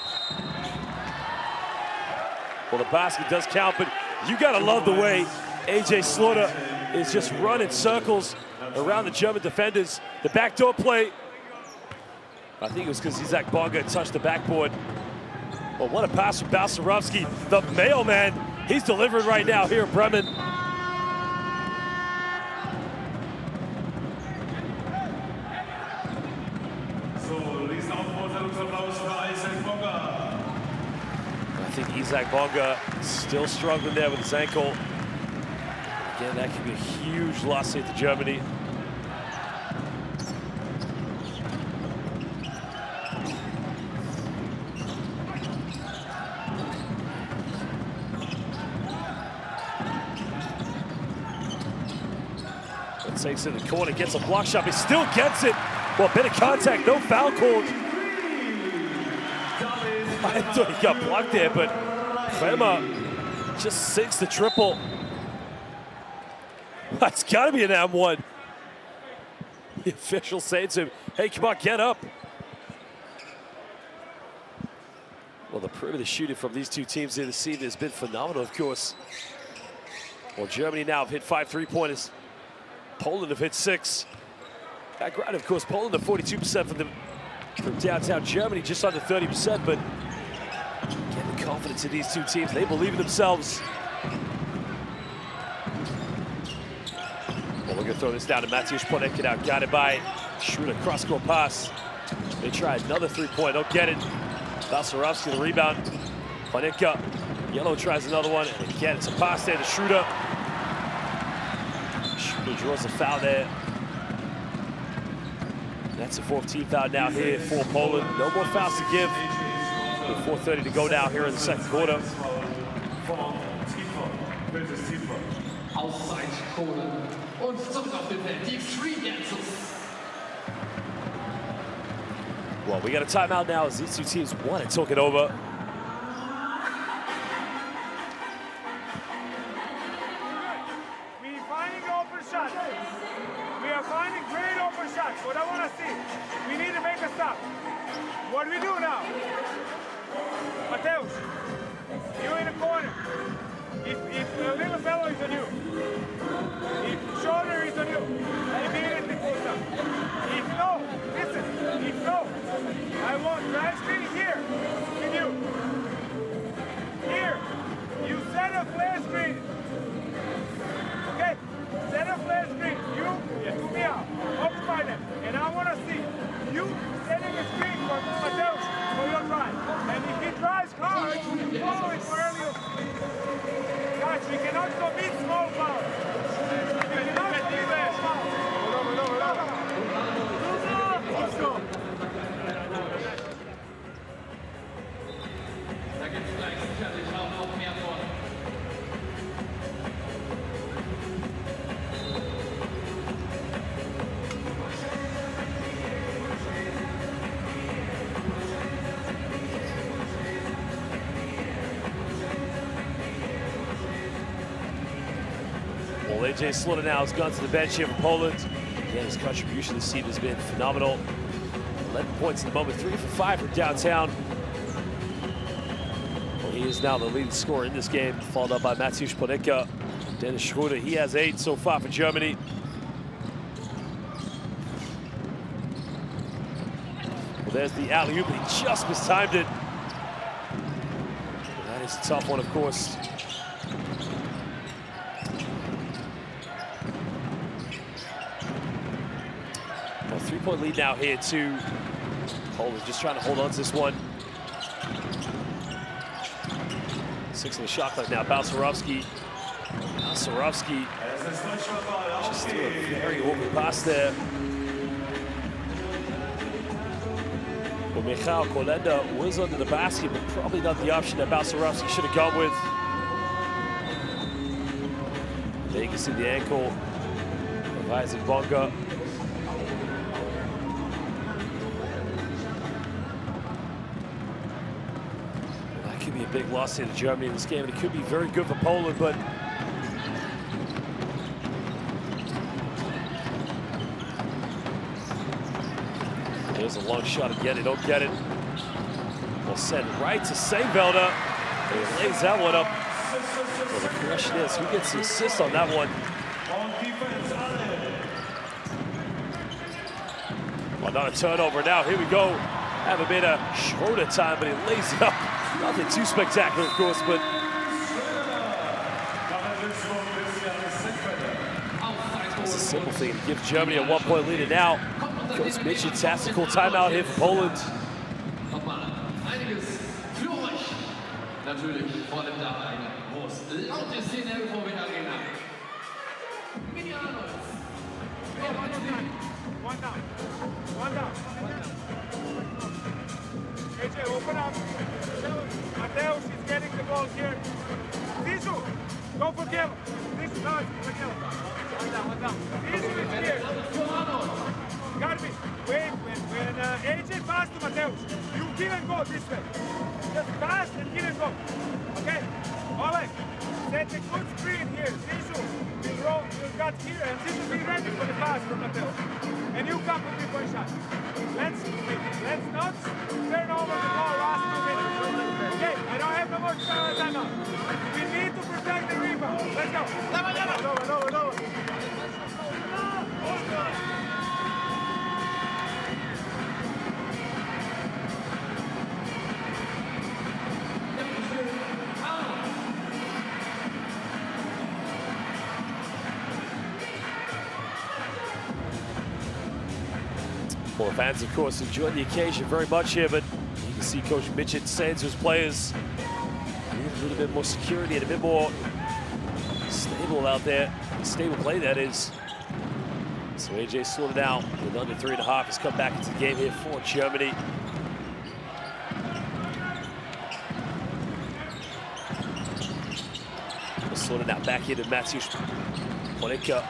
Well, the basket does count, but you gotta love the way AJ Slaughter is just running circles around the German defenders. The backdoor play. I think it was because Isaac Bonga touched the backboard. Well, what a pass from Balcerowski. The mailman, he's delivering right now here in Bremen. I think Isaac Bonga still struggling there with his ankle. Again, that could be a huge loss here to Germany. Takes it in the corner, gets a block shot, he still gets it. Well, bit of contact, no foul called. I thought he got blocked there, but Kramer just sinks the triple. That's gotta be an M1. The official saying to him, hey, come on, get up. Well, the perimeter shooting from these two teams here this season has been phenomenal, of course. Well, Germany now have hit 5 3-pointers. Poland have hit 6. Background, of course, Poland are 42% from downtown Germany, just under 30%, but getting the confidence in these two teams. They believe in themselves. Well, we're gonna throw this down to Mateusz Ponetka now, guided by Schroeder, cross-court pass. They try another 3-point, don't get it. Balcerowski the rebound. Ponetka, Yellow tries another one, and again, it's a pass there to Schroeder. Schroeder draws a foul there. That's a 14th foul now here for Poland. No more fouls to give. With 4:30 to go now here in the second quarter. Auszeit Polen. Und zurück auf dem Feld, die Free Dancers. Well, we got a timeout now as these two teams want to talk it over. We're finding open shots. We are finding great open shots. What I want to see, we need to make a stop. What do we do now? Mateusz, you in the corner. If the little fellow is on you, if shoulder is on you, immediately pull up. If no, listen, if no, I want drive screen here with you. Here, you set a flare screen. Okay? Set a flare screen. You to me out. Occupy them. And I want to see you setting a screen for Mateusz for your drive. And if he drives hard, follow it for early. Guys, we cannot commit small fouls. We cannot commit small fouls. Let's go. Da gibt es gleich sicherlich auch noch mehr von. Well, AJ Slaughter now has gone to the bench here for Poland. Again, his contribution this season has been phenomenal. 11 points in the moment, 3 for 5 from downtown. Well, he is now the leading scorer in this game, followed up by Mateusz Ponetka. Dennis Schroeder, he has 8 so far for Germany. Well, there's the alley-oop, he just mistimed it. That is a tough one, of course. Well, 3-point lead now here to Poland, just trying to hold on to this one. 6 on the shot clock now, Balcerowski. Balcerowski just threw a very open pass there. Well, Michal Kolenda was under the basket, but probably not the option that Balcerowski should have gone with. There you can see the ankle of Isaac Bonga. That could be a big loss here to Germany in this game, and it could be very good for Poland, but there's a long shot again, they don't get it. Well, sent right to Seinfelder. He lays that one up. Well, the question is, who gets the assist on that one? Well, not a turnover now. Here we go. Have a bit of Schroeder time, but he lays it up. Nothing too spectacular, of course, but it's a simple thing to give Germany a 1-point lead, and now Coach Mitchell tactical timeout here for Poland. Nochmal einiges für euch. Natürlich vor allem da eine groß laute Szene im Vorbild Arena. Mini Arnolds. One down. One down. AJ, open up. Mateusz is getting the ball here. Zizou, go for Gil. Zizou, no, for Gil. One down, one down. Zizou is here. Got me. Wait, when AJ pass to Mateusz, you kill and go this way. Just pass and kill and go. Okay? All right. Set a good screen here. Zizou will got here, and Zizou be ready for the pass from Mateusz. and you come with 3-point shot. Let's not turn over the ball last 2 minutes. Okay, I don't have no more timeout. We need to protect the rebound. Let's go. Over. Well, the fans, of course, enjoy the occasion very much here, but you can see Coach Mitchett saying to his players, need a little bit more security and a bit more stable out there. Stable play, that is. So AJ sorted out with under 3.5. Has come back into the game here for Germany. Sorted out back into Mateusz Ponika.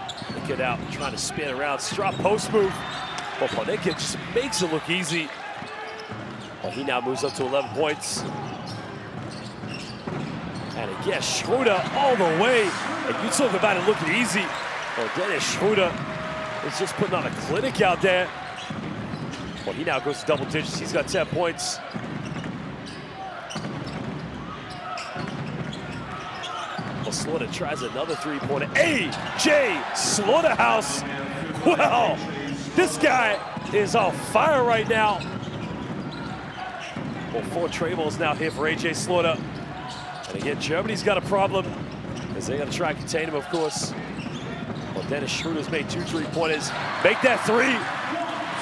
Get out, trying to spin around. Strop post move. Well, Ponika just makes it look easy. Well, he now moves up to 11 points. And again, Schroeder all the way. And you talk about it looking easy. Well, Dennis Schroeder is just putting on a clinic out there. Well, he now goes to double digits. He's got 10 points. Well, Slaughter tries another three-pointer. AJ Slaughterhouse. Well, this guy is on fire right now. Well, 4 tray balls now here for AJ Slaughter. And again, Germany's got a problem as they got to try and contain him, of course. Well, Dennis Schroeder's made 2 3-pointers. Make that 3.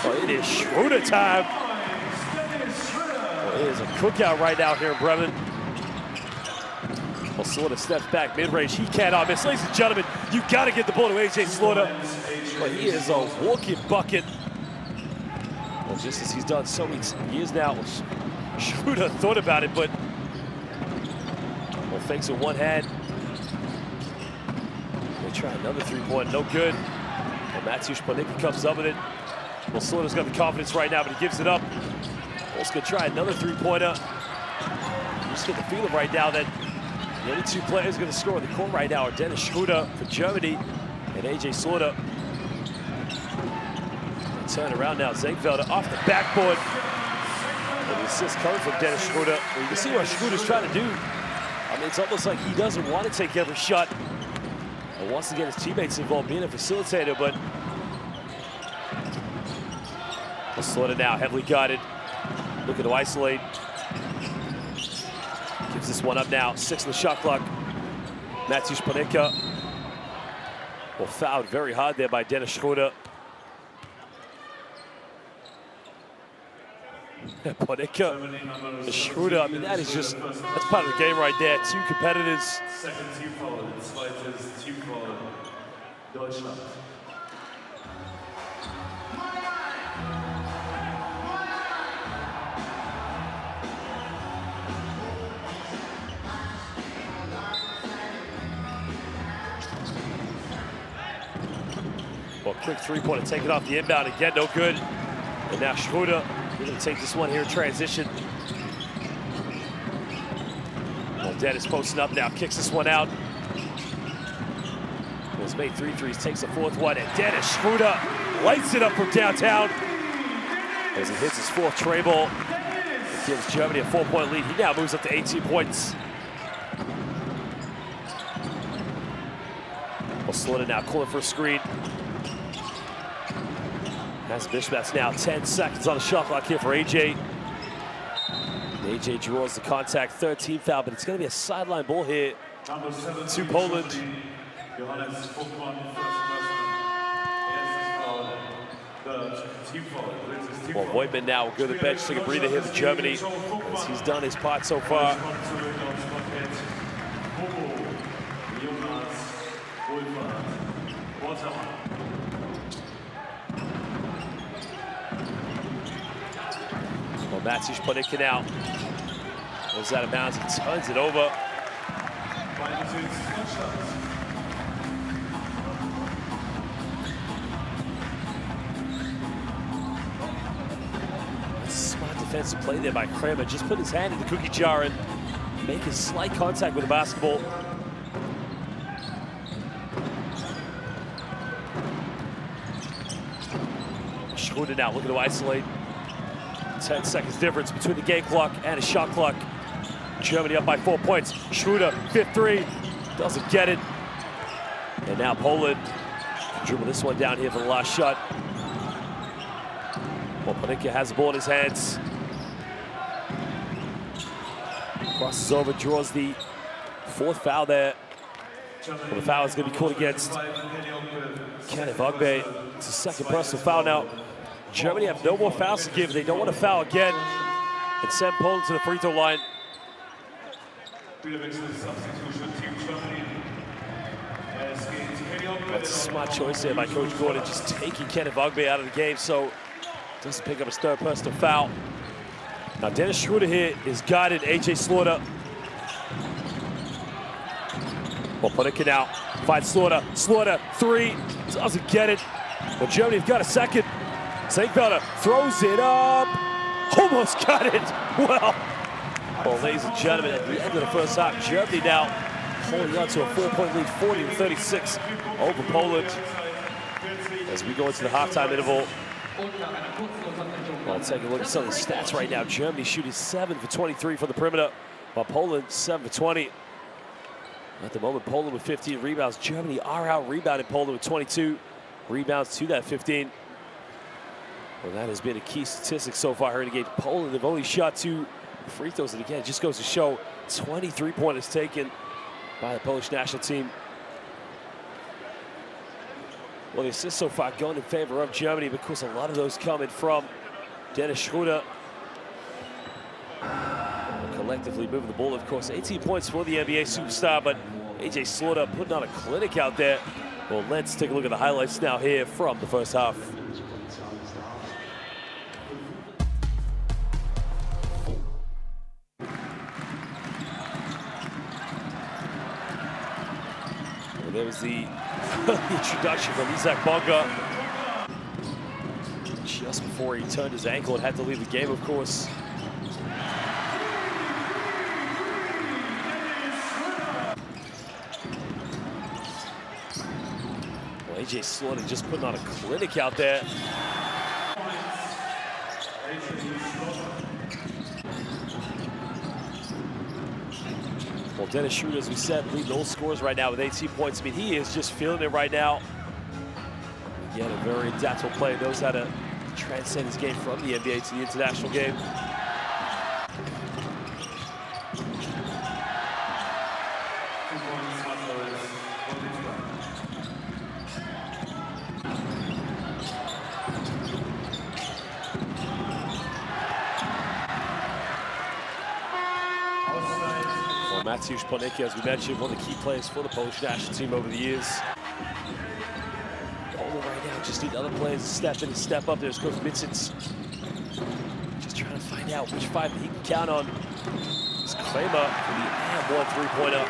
Well, it is Schroeder time. Well, it is a cookout right now here in Bremen. Well, Slaughter steps back mid-range. He cannot miss. Ladies and gentlemen, you got to get the ball to AJ Slaughter. Well, he is a walking bucket. Well, just as he's done so many years now, Schroeder thought about it, but well, fakes with one hand. They try another 3-point, no good. Well, Mateusz Ponika comes up with it. Well, Slaughter's got the confidence right now, but he gives it up. Bolt's gonna try another 3-pointer. You just get the feeling right now that the only 2 players going to score in the court right now are Dennis Schroeder for Germany and AJ Slaughter. Turn around now, Zenkvelder off the backboard. And the assist coming from Dennis Schroeder. Well, you can see what Schroeder's trying to do. I mean, it's almost like he doesn't want to take every shot and wants to get his teammates involved, being a facilitator, but Slaughter now heavily guarded, looking to isolate. Gives this one up now, 6 on the shot clock. Mateusz Ponika. Well, fouled very hard there by Dennis Schroeder. Ponika, Schroeder, I mean, that is just, that's part of the game right there. 2 competitors. Second Team Foul, zweites Team Foul, Deutschland. Well, quick 3-pointer taken off the inbound again, no good. And now Schroeder, we're going to take this one here in transition. Well, Dennis posting up now, kicks this one out. He's made 3 threes, takes the 4th one, and Dennis Schroeder lights it up from downtown as he hits his 4th tray ball. It gives Germany a 4-point lead. He now moves up to 18 points. Well, Slaughter now calling for a screen. That's Bishop's now 10 seconds on the shot clock here for AJ. AJ draws the contact, 3rd team foul, but it's going to be a sideline ball here to Poland. Well, Voigtman now will go to the bench, take a breather here for Germany, as he's done his part so far. Well, Mateusz Ponika now goes out of bounds and turns it over. Smart defensive play there by Kramer. Just put his hand in the cookie jar and make a slight contact with the basketball. Schröder now looking to isolate. 10 seconds difference between the game clock and a shot clock. Germany up by 4 points. Schröder, 5-3, doesn't get it. And now Poland dribble this one down here for the last shot. Well, Panicka has the ball in his hands. Crosses over, draws the 4th foul there. Well, the foul is going to be called against Kenneth Ogbe. It's the 2nd personal foul now. Germany have no more fouls to give. They don't want to foul again and send Poland to the free throw line. That's a smart choice there by Coach Gordon, just taking Kenneth Ogbe out of the game so doesn't pick up his 3rd personal foul. Now Dennis Schröder here is guided AJ Slaughter. Well, Panicka now finds Slaughter. Slaughter, 3, doesn't get it. Well, Germany have got a second. Senkfelder throws it up, almost got it. Well, ladies and gentlemen, at the end of the first half, Germany now holding on to a 4-point lead, 40-36 over Poland. As we go into the halftime interval, well, take a look at some of the stats right now. Germany shooting 7 for 23 from the perimeter, while Poland 7 for 20. At the moment, Poland with 15 rebounds. Germany are out rebounding Poland with 22 rebounds to that 15. Well, that has been a key statistic so far here in the game. Poland have only shot 2 free throws, and again, it just goes to show 23-pointers taken by the Polish national team. Well, the assists so far going in favor of Germany because a lot of those coming from Dennis Schröder. Collectively moving the ball, of course. 18 points for the NBA superstar, but AJ Slaughter putting on a clinic out there. Well, let's take a look at the highlights now here from the first half. Well, there was the introduction from Isaac Bonga just before he turned his ankle and had to leave the game, of course. Well, AJ Slaughter just putting on a clinic out there. Well, Dennis Schröder, as we said, leading all scores right now with 18 points. I mean, he is just feeling it right now. Again, a very adaptable player, knows how to transcend his game from the NBA to the international game. Mateusz Panicka, as we mentioned, one of the key players for the Polish national team over the years. Poland right now just need other players to step in and step up. There's Coach Mitsits. Just trying to find out which 5 he can count on. It's Kramer for the and 1 3-pointer.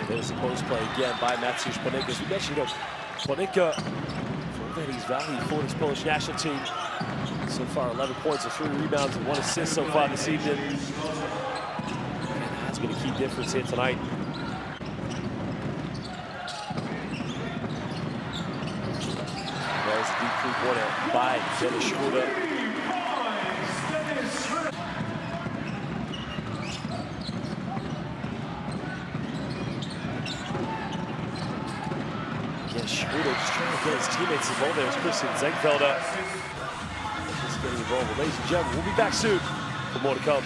There's a post play again by Mateusz Panicka. As we mentioned, Panicka, for that he's valued for his Polish national team. So far, 11 points, 3 rebounds, and 1 assist so far this evening. And that's been a key difference here tonight. There's a deep 3-pointer by Dennis Schröder. Schröder just trying to get his teammates involved there. It's Christian Senkfelder just getting involved. Well, ladies and gentlemen, we'll be back soon for more to come.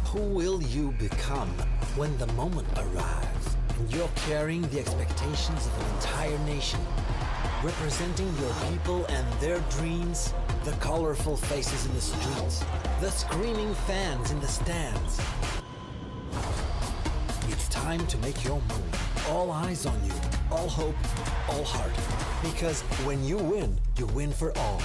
Who will you become when the moment arrives and you're carrying the expectations of an entire nation, representing your people and their dreams the colorful faces in the streets, the screaming fans in the stands. It's time to make your move. All eyes on you, all hope, all heart. Because when you win for all.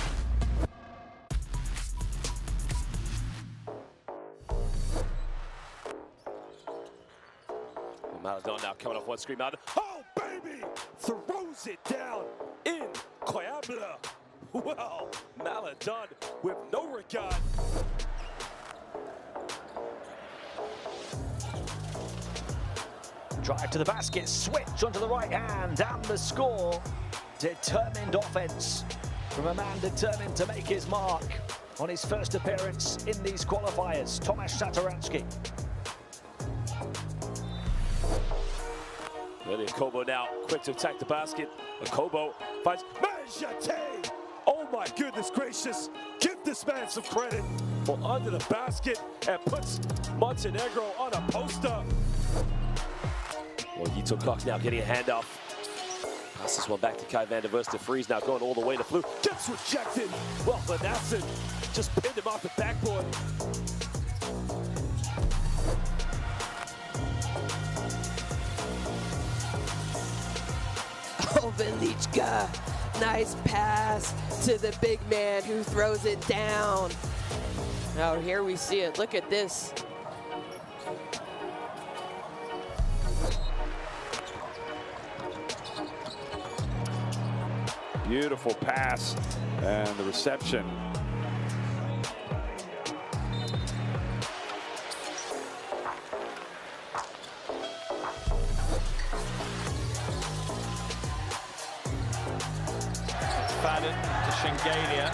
Maladon now coming off one screen. Oh, baby! Throws it down. Incroyable. Well, Maladon with no regard. Drive to the basket, switch onto the right hand, and the score. Determined offense from a man determined to make his mark on his first appearance in these qualifiers, Tomasz Satoranski. Really, Akobo now quick to attack the basket. Akobo finds Majate. Oh my goodness gracious. Give this man some credit for under the basket and puts Montenegro on a poster. Well, Yito Cox now getting a handoff. Pass this one back to Kai van der Verst. Freeze now going all the way to Flu. Gets rejected. Well, Vanassin just pinned him off the backboard. Oh, Velichka, nice pass to the big man who throws it down. Now here we see it, look at this. Beautiful pass and the reception. Fadden to Shengalia.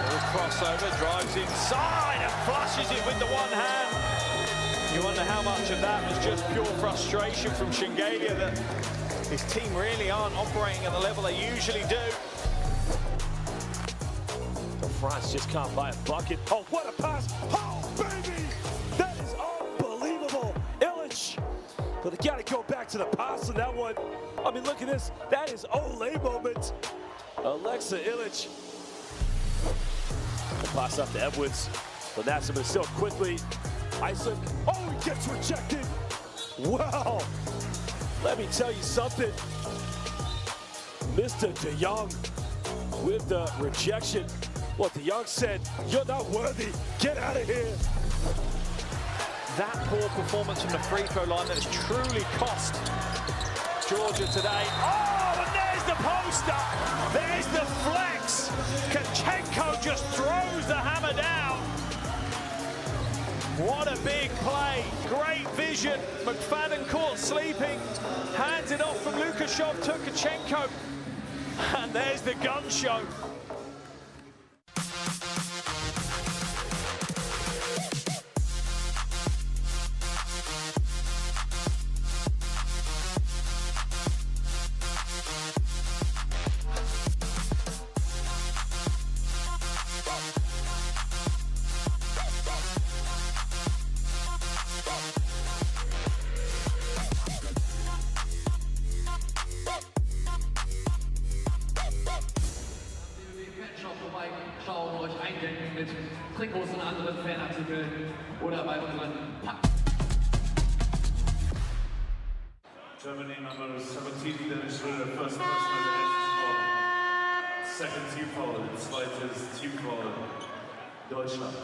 Little crossover, drives inside and flushes it with the one hand. You wonder how much of that was just pure frustration from Shengalia that his team really aren't operating at the level they usually do. Well, France just can't buy a bucket. Oh, what a pass! Oh, baby! That is unbelievable! Illich! But they gotta go back to the pass on that one. I mean, look at this. That is Olay moment. Alexa Illich. The pass up to Edwards. But that's him still quickly. Iceland. Oh, he gets rejected. Wow. Let me tell you something. Mr. De Jong with the rejection. What De Jong said, you're not worthy. Get out of here. That poor performance from the free throw line that has truly cost Georgia today. Oh, and there's the poster. There's the flex. Kachenko just throws the hammer down. What a big play. Great vision. McFadden caught sleeping. Hands it off from Lukashov to Kachenko. And there's the gun show. Schauen, euch eindecken mit Trikots und anderen Fanartikeln oder bei unseren Germany number 17, Dennis Schröder, first personal, der erstes Foul. Second Team Foul, zweites Team Foul, Deutschland.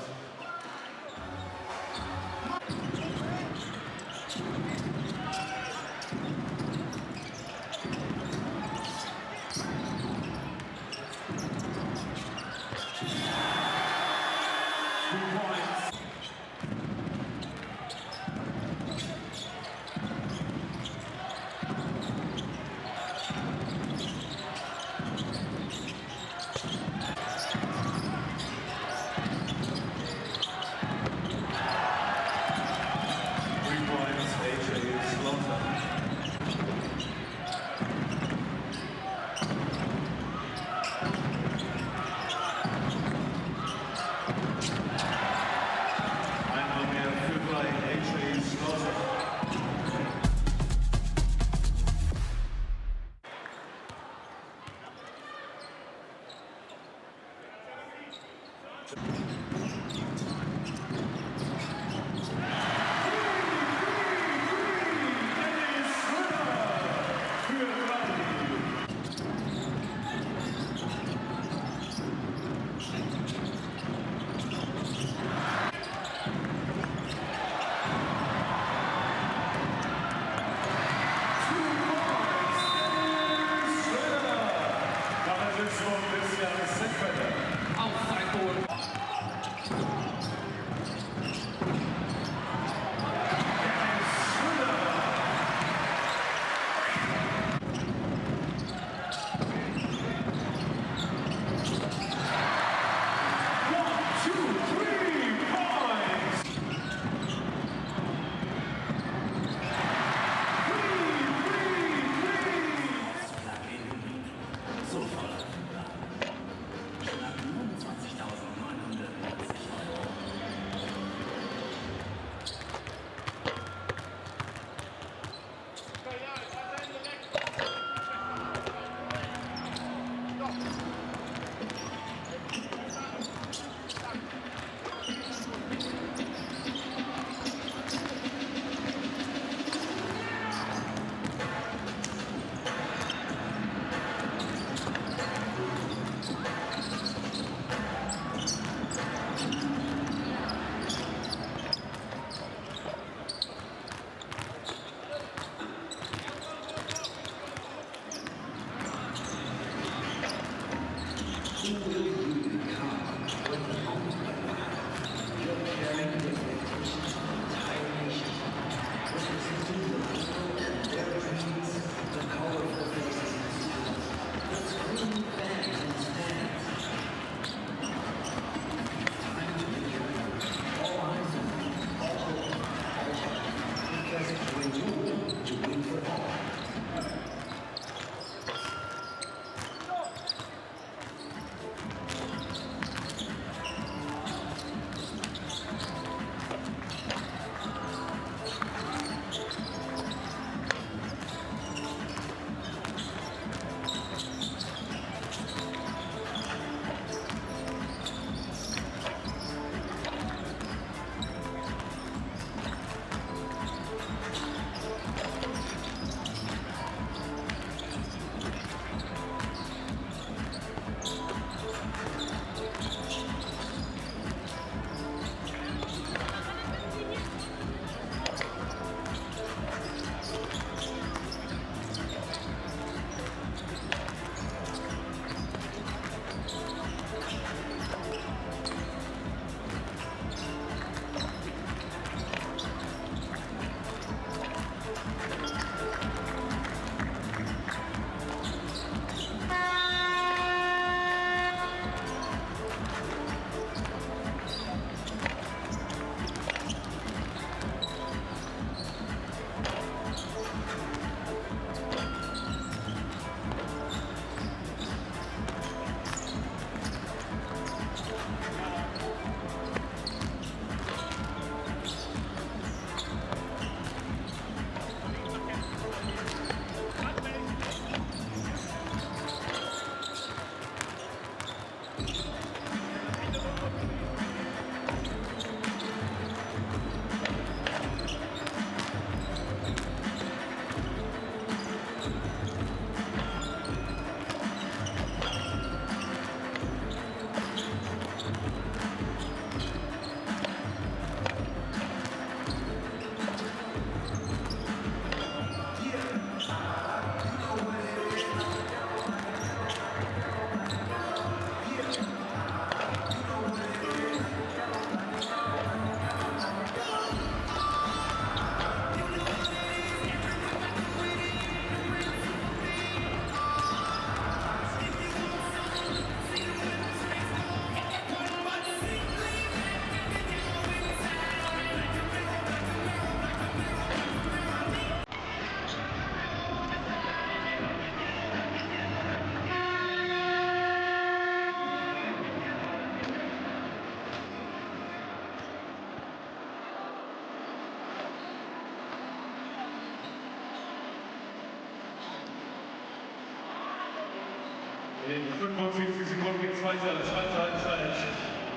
In 75 Sekunden geht es weiter. Zweite Halbzeit.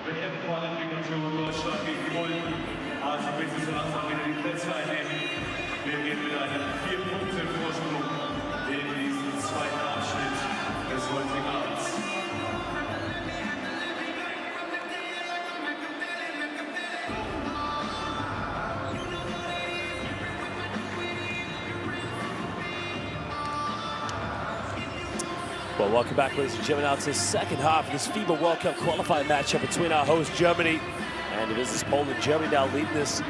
WM-Qualifikation Deutschland gegen Polen. Also bitte so langsam wieder die Plätze einnehmen. Wir gehen mit einem 4-Punkte-Vorsprung in diesen zweiten Abschnitt des heutigen Abends. Well, welcome back, ladies and gentlemen, now to the second half of this FIBA World Cup qualifying matchup between our host Germany and the visitors Poland. Germany now leading this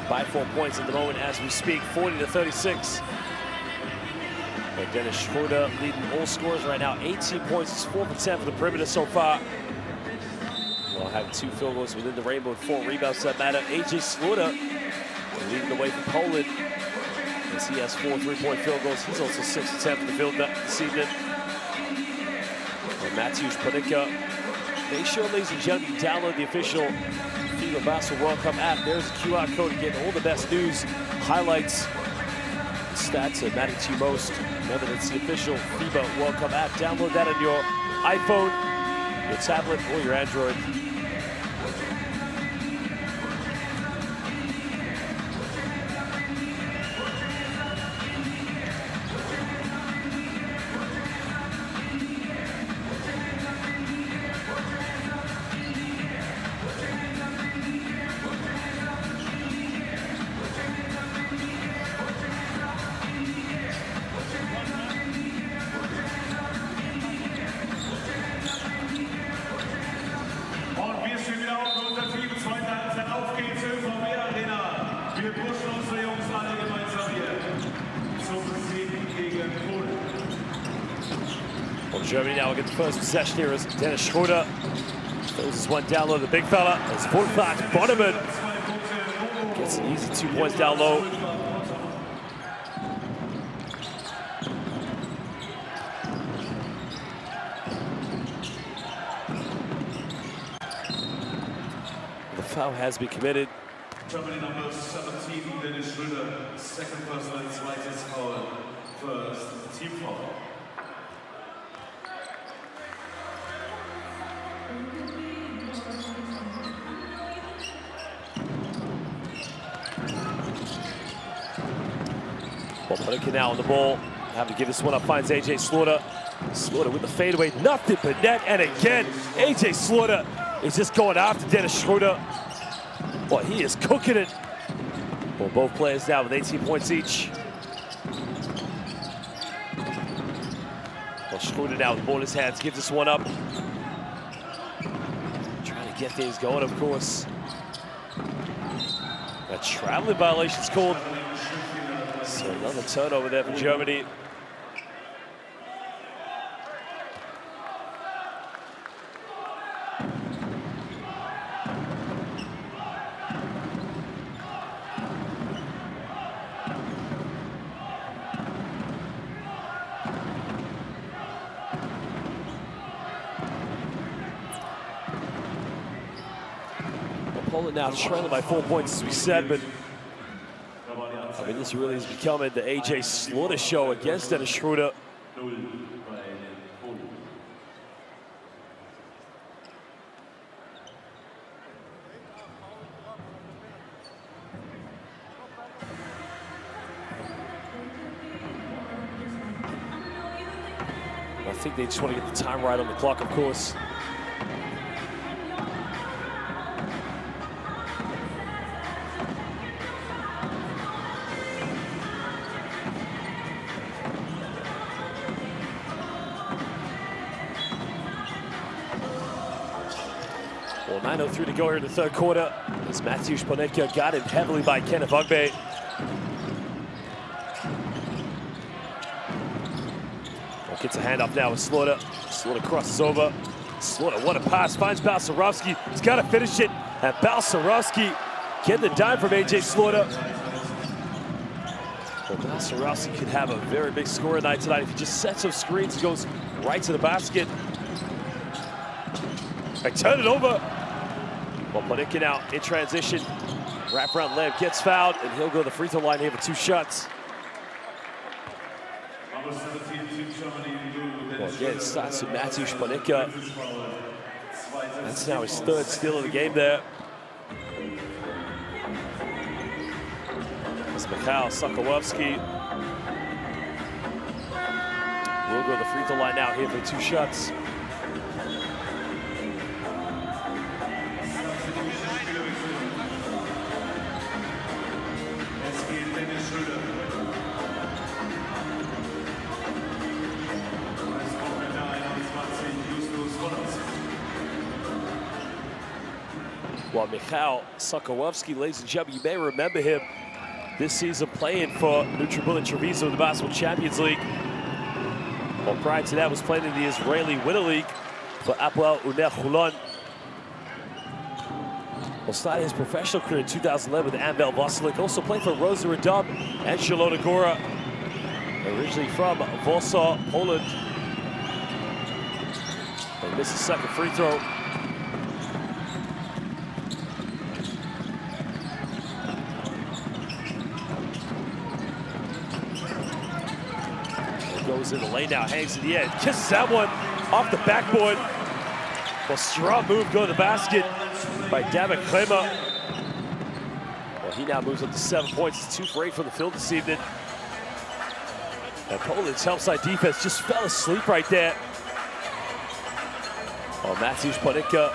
by 4 points at the moment as we speak, 40-36. But Dennis Schroeder leading all scorers right now, 18 points. He's 4 for 10 for the perimeter so far. Well, having 2 field goals within the rainbow and 4 rebounds for that matter. AJ Slaughter leading the way for Poland as he has 4 3-point field goals. He's also 6 for 10 for the field this evening. Matthews Panicka. Make sure, ladies and gentlemen, you download the official FIBA Basketball World Cup app. There's a QR code to get all the best news, highlights, stats that matter to you most. Remember, it's the official FIBA World Cup app. Download that on your iPhone, your tablet, or your Android. Germany now will get the first possession here as Dennis Schroeder throws this one down low to the big fella as Wolfhard Bonneman gets an easy 2 points down low. The foul has been committed. Germany number 17, Dennis Schroeder, second personal, zweites Foul, first team foul. Well, Panicka now on the ball, having to give this one up, finds AJ Slaughter. Slaughter with the fadeaway, nothing but net, and again, AJ Slaughter is just going after Dennis Schroeder. Well, he is cooking it. Well, both players now with 18 points each. Well, Schroeder now with the ball in his hands, gives this one up. Trying to get things going, of course. A traveling violation is called. So another turnover there for Germany. Poland now trailing by 4 points, as we said, but I mean, this really is becoming the AJ Slaughter show against Dennis Schroeder. I think they just want to get the time right on the clock, of course. Well, 9:03 to go here in the third quarter as Matthews Panicka got him heavily by Kenneth Ugbe. Well, gets a handoff now with Slaughter. Slaughter crosses over. Slaughter, what a pass, finds Balcerowski. He's got to finish it, and Balcerowski getting the dime from AJ Slaughter. Well, Balcerowski could have a very big score night tonight if he just sets some screens, goes right to the basket. I turn it over. Well, Panicka now in transition. Wraparound layup, gets fouled, and he'll go to the free throw line here for 2 shots. Well, again, starts with Mateusz Panicka. That's now his third steal of the game there. It's Mikhail Sokolowski. We'll go to the free throw line now here for 2 shots. Well, Mikhail Sokolowski, ladies and gentlemen, you may remember him this season playing for Nutribullet Treviso in the Basketball Champions League. Well, prior to that was playing in the Israeli Winter League for Hapoel Uner Holon. Well, started his professional career in 2011 with Anvel Voslik. Also played for Rosa Radom and Zielona Góra. Originally from Warsaw, Poland. And missed his second free throw. Goes in the lane now, hangs in the end, kisses that one off the backboard. Well, strong move going to the basket by David Kremer. Well, he now moves up to 7 points. 2 for 8 from the field this evening. And Poland's help side defense just fell asleep right there. Oh, Mateusz Panicka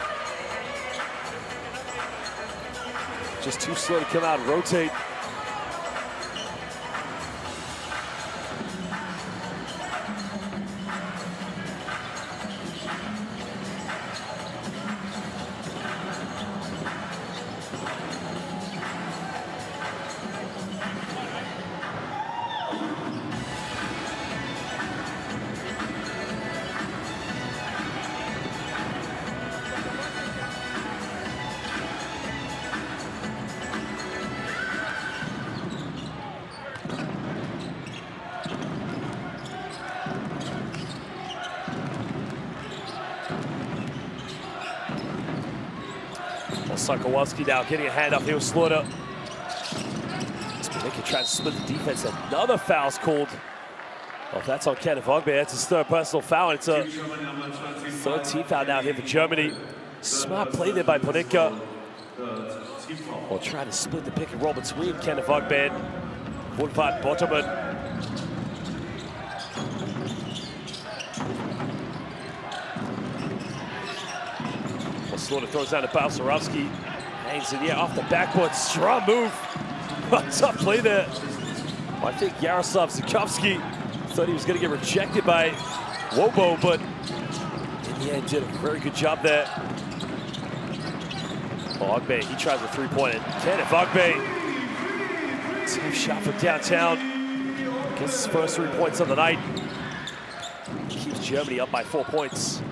just too slow to come out and rotate. Sokolowski now getting a handoff here with Slaughter. Panicka trying to split the defense. Another foul's called. Well, that's on Kenneth Ogbe. That's his 3rd personal foul. It's a 3rd team foul now here for Germany. Smart play there by Panicka. Well, trying to split the pick and roll between Kenneth Ogbe and Woodvard Botterman. Slaughter throws down to Balcerowski. Hangs in the air off the backboard. Strong move. Tough play there. Well, I think Yaroslav Zukovsky thought he was going to get rejected by Wobo, but in the end did a very good job there. Well, Ogbe, he tries a 3-pointer. Kenneth Ogbe. Tough shot from downtown. Gets his first 3 points of the night. Keeps Germany up by 4 points.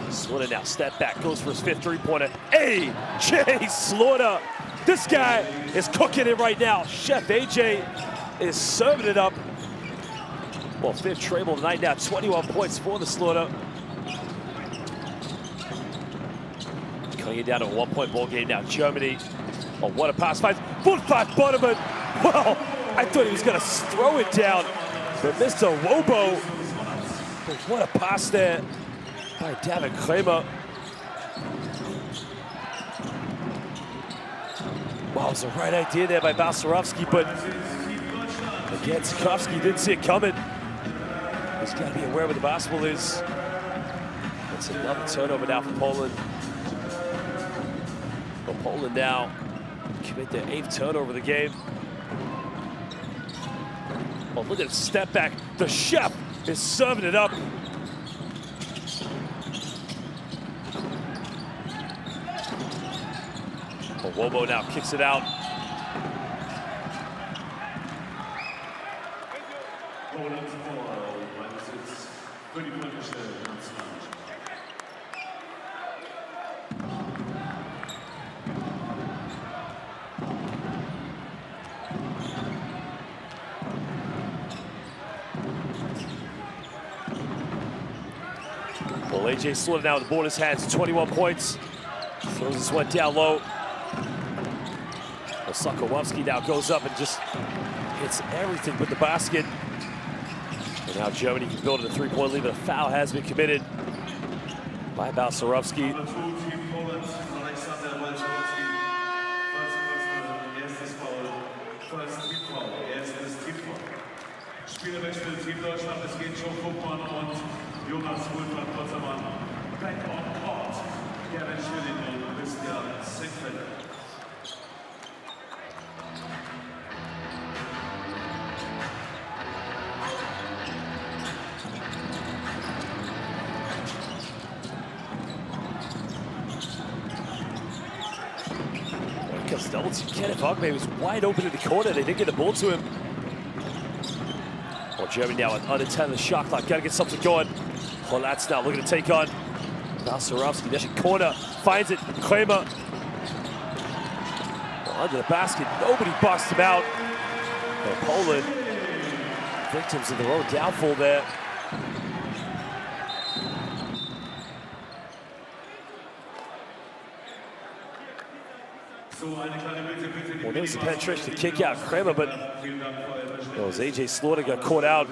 Slaughter now step back, goes for his 5th 3-pointer. AJ Slaughter. This guy is cooking it right now. Chef AJ is serving it up. Well, 5th treble of the night now, 21 points for the Slaughter. Cutting it down to a 1-point ball game now. Germany. Oh, what a pass. Woodvard Botterman. Well, I thought he was going to throw it down, but Mr. Wobo. But what a pass there by David Kremer. Wow, it was the right idea there by Balcerowski, but again, Zukovsky didn't see it coming. He's got to be aware where the basketball is. It's another turnover now for Poland. But Poland now commit their 8th turnover of the game. Oh, look at the step back. The chef is serving it up. Wobo now kicks it out. Well, AJ Slaughter now with the ball in his hands, 21 points. Throws this one down low. Well, Sokolowski now goes up and just hits everything but the basket. And now Germany can build a 3-point lead, but a foul has been committed by Balcerowski. Spielerwechsel Team Deutschland, es geht schon Fuchmann und Jonas Wohlfahrt-Potzermann. Back on court. Gavin Schilling und Christian Siegfelder. Double team. Kenneth Ogbe was wide open in the corner. They didn't get the ball to him. Well, Germany now at under 10 the shot clock. Got to get something going. Well, that's now looking to take on Balcerowski. There's a corner. Finds it. Kramer. Well, under the basket. Nobody boxed him out. And Poland victims of their own downfall there. Well, there was the penetration to kick out Kramer, but it was AJ Slaughter got caught out.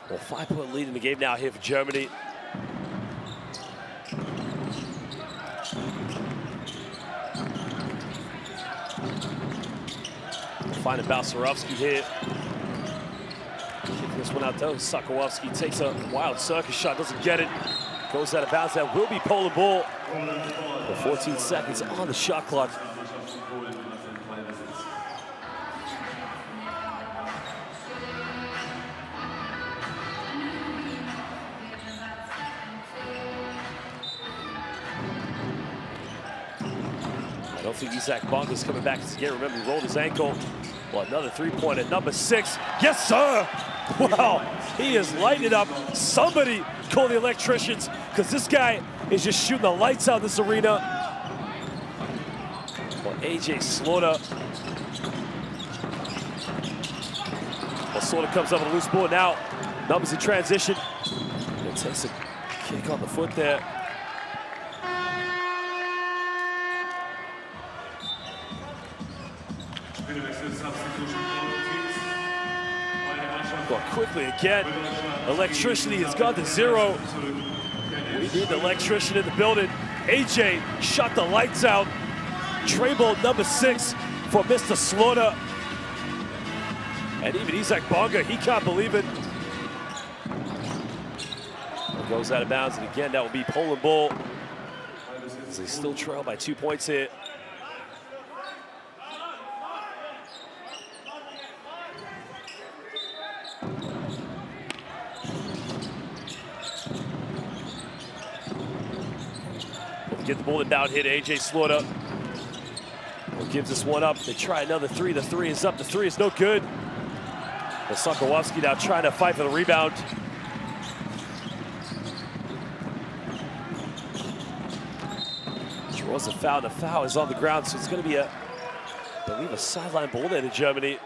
Well, 5-point lead in the game now here for Germany. Finding Balcerowski here. Kick this one out though. Sokolowski takes a wild circus shot, doesn't get it. Goes out of bounds. That will be Poland ball. 14 seconds on the shot clock. I don't think Isaac Bonga's coming back again. Remember, he rolled his ankle. Well, another 3-pointer, number 6. Yes, sir! Wow, he is lighting it up. Somebody call the electricians, because this guy is just shooting the lights out of this arena. Well, AJ Slaughter. Well, Slaughter comes up with a loose ball now. Numbers in transition. It takes a kick on the foot there. Well, quickly again, electricity has gone to 0. We need the electrician in the building. AJ shot the lights out. Tray ball number 6 for Mr. Slaughter. And even Isaac Bonga, he can't believe it. It goes out of bounds, and again, that will be Poland ball. As they still trail by 2 points here. Get the ball down here to AJ Slaughter. Well, gives this one up. They try another 3. The 3 is up. The 3 is no good. Well, Sokolowski now trying to fight for the rebound. Draws a foul. The foul is on the ground, so it's going to be I believe, a sideline ball there to Germany.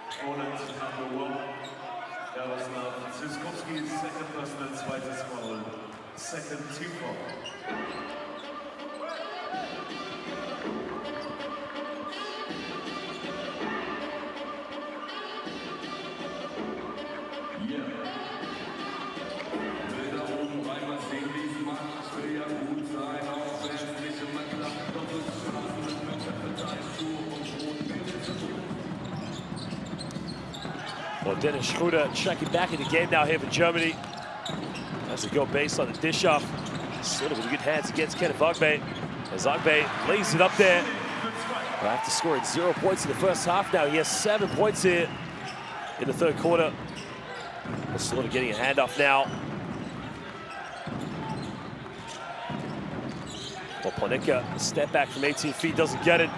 Second team foul. Well, Dennis Schroeder checking back in the game now here for Germany. Has to go base on the dish off. Sort of with good hands against Kenneth Ogbe. As Ogbe lays it up there. Well, after scoring 0 points in the first half now, he has 7 points here in the third quarter. Well, Slaughter getting a handoff now. Well, Ponika, step back from 18 feet, doesn't get it.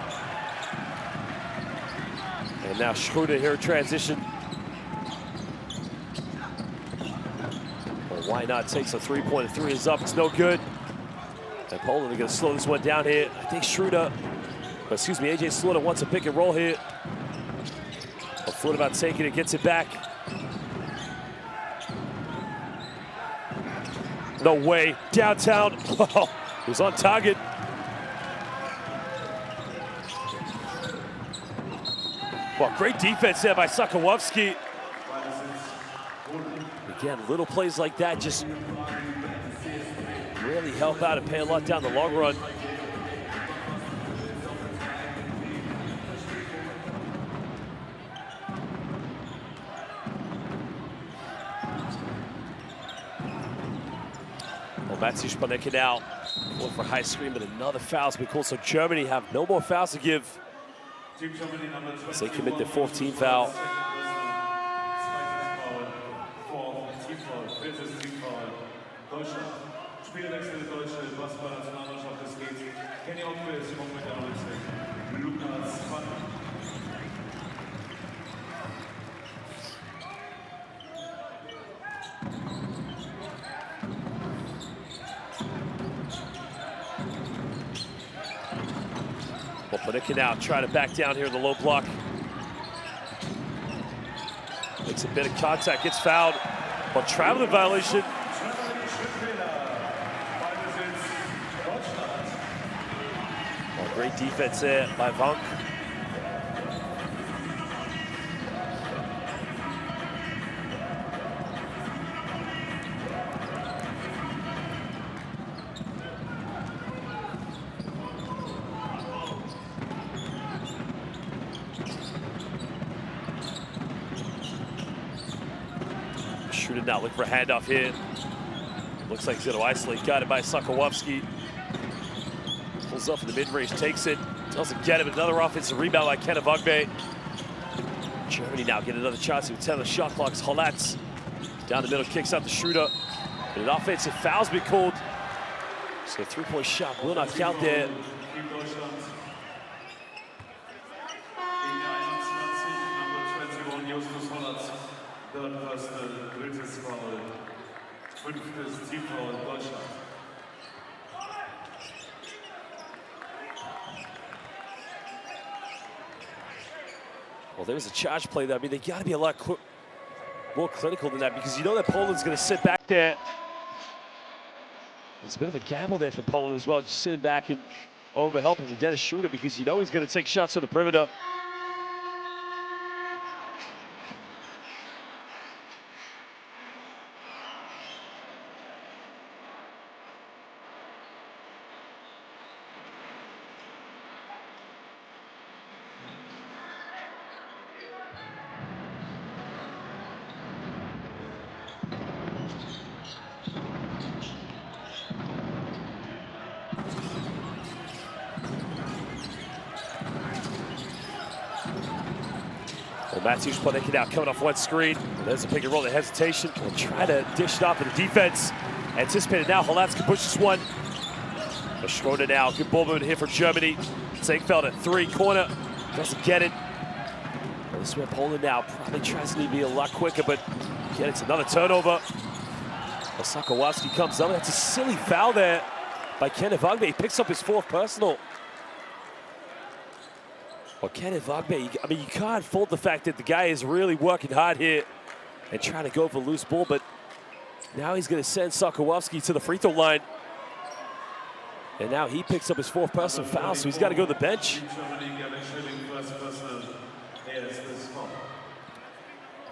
And now Schroeder here in transition. Why not? Takes a 3-pointer. 3 is up. It's no good. And Poland are going to slow this one down here. I think Schroeder, excuse me, AJ Slaughter wants a pick and roll here. Well, thought about taking it, gets it back. No way. Downtown. Wow. It was on target. Well, great defense there by Sokolowski. Again, little plays like that just really help out and pay a lot down the long run. Well, Matthew Spanecki now going for high screen, but another foul's been called. So Germany have no more fouls to give as they commit their 14th foul. Well, Panicka now trying to back down here in the low block. Makes a bit of contact, gets fouled. Well, traveling violation. Well, great defense there by Vonk. Shooter now looking for a handoff here. Looks like he's going to isolate. Got it by Sokolowski. Pulls up in the mid-range, takes it. Doesn't get it, but another offensive rebound by Kenneth Vogbe. Germany now get another chance with 10 on the shot clock. Hollatz down the middle, kicks out the shooter. And an offensive foul's been called. So a three-point shot will not count there. Well, there was a charge play there. I mean, they got to be a lot more clinical than that because you know that Poland's going to sit back there. It's a bit of a gamble there for Poland as well, just sitting back and over helping the Dennis Schroeder because you know he's going to take shots to the perimeter. Well, Matthews Panicka now coming off one screen. There's a pick and roll, the hesitation. We'll try to dish it off in the defense. Anticipated now, Hollatz can push this one. But Schroeder now, good ball movement here for Germany. Zinkfeld at three, corner, doesn't get it. Well, this is where Poland now probably tries to be a lot quicker, but again, it's another turnover. Well, Sokolowski comes up, that's a silly foul there by Kenneth Vogbe. He picks up his fourth personal. Well, Kenneth Vogbe, I mean, you can't fault the fact that the guy is really working hard here and trying to go for a loose ball, but now he's going to send Sokolowski to the free throw line. And now he picks up his fourth personal foul, so he's got to go to the bench.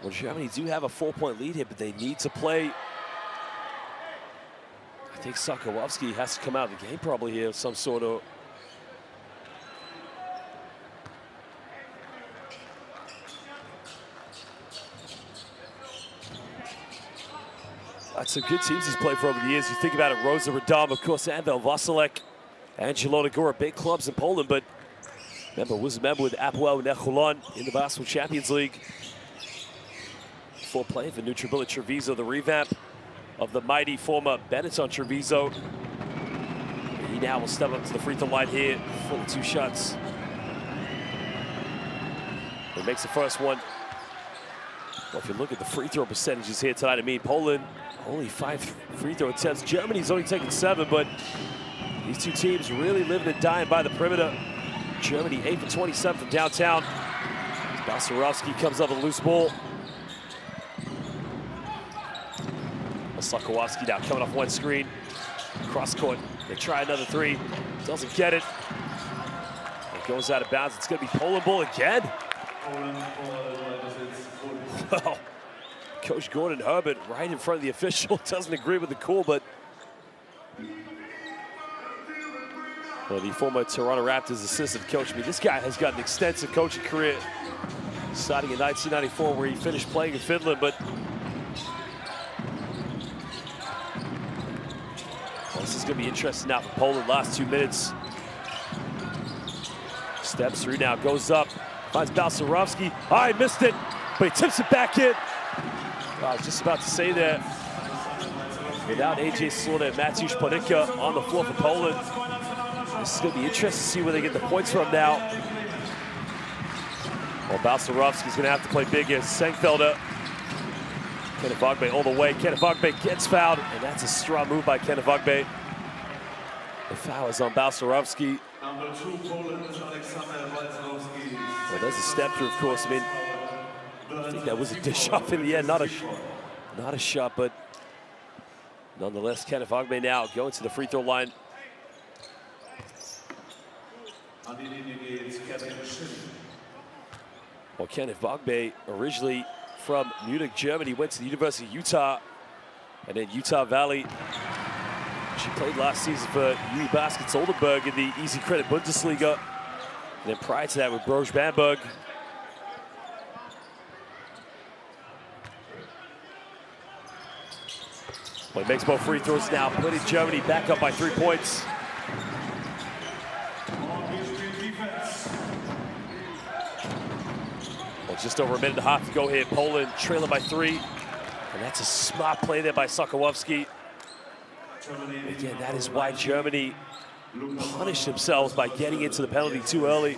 Well, Germany do have a 4-point lead here, but they need to play. I think Sokolowski has to come out of the game probably here, some sort of. That's some good teams he's played for over the years. You think about it, Rosa Radom, of course, Anvel Vasilek, and Zielona Góra, big clubs in Poland, but remember, was a member with Apoel Necholon in the Basketball Champions League. Before playing for Nutribilla Treviso, the revamp of the mighty former Benetton Treviso. He now will step up to the free throw line here, 42 shots. He makes the first one. Well, if you look at the free throw percentages here tonight, I mean, Poland only 5 free throw attempts. Germany's only taken 7, but these two teams really living and dying by the perimeter. Germany 8 for 27 from downtown. Balcerowski comes up with a loose ball. Sokolowski now coming off one screen. Cross court, they try another three. Doesn't get it. It goes out of bounds. It's gonna be Poland ball again. Well, Coach Gordon Herbert right in front of the official doesn't agree with the call, but well, the former Toronto Raptors assistant coach, I mean, this guy has got an extensive coaching career, starting in 1994 where he finished playing in Finland, but well, this is going to be interesting now for Poland. Last 2 minutes. Steps through now, goes up, finds Balcerowski. I missed it, but he tips it back in. Well, I was just about to say that without AJ Slaughter and Mateusz Panicka on the floor for Poland, this is going to be interesting to see where they get the points from now. Well, Balcerowski's going to have to play big against Senkfelder. Kenneth Vogbe all the way. Kenneth Vogbe gets fouled, and that's a strong move by Kenneth Vogbe. The foul is on Balcerowski. Number 2, Poland, Alexander Balcerowski. Well, there's a step through, of course. I mean, I think that was a dish off in the end. Not a shot, but nonetheless, Kenneth Vogbe now going to the free throw line. Well, Kenneth Vogbe, originally from Munich, Germany, went to the University of Utah and then Utah Valley. She played last season for UE Baskets Oldenburg in the Easy Credit Bundesliga. And then prior to that with Broj Bamberg. Well, he makes both free throws now, putting Germany back up by 3 points. Well, just over a minute and a half to go here. Poland trailing by 3. And that's a smart play there by Sokołowski. Again, that is why Germany punished themselves by getting into the penalty too early.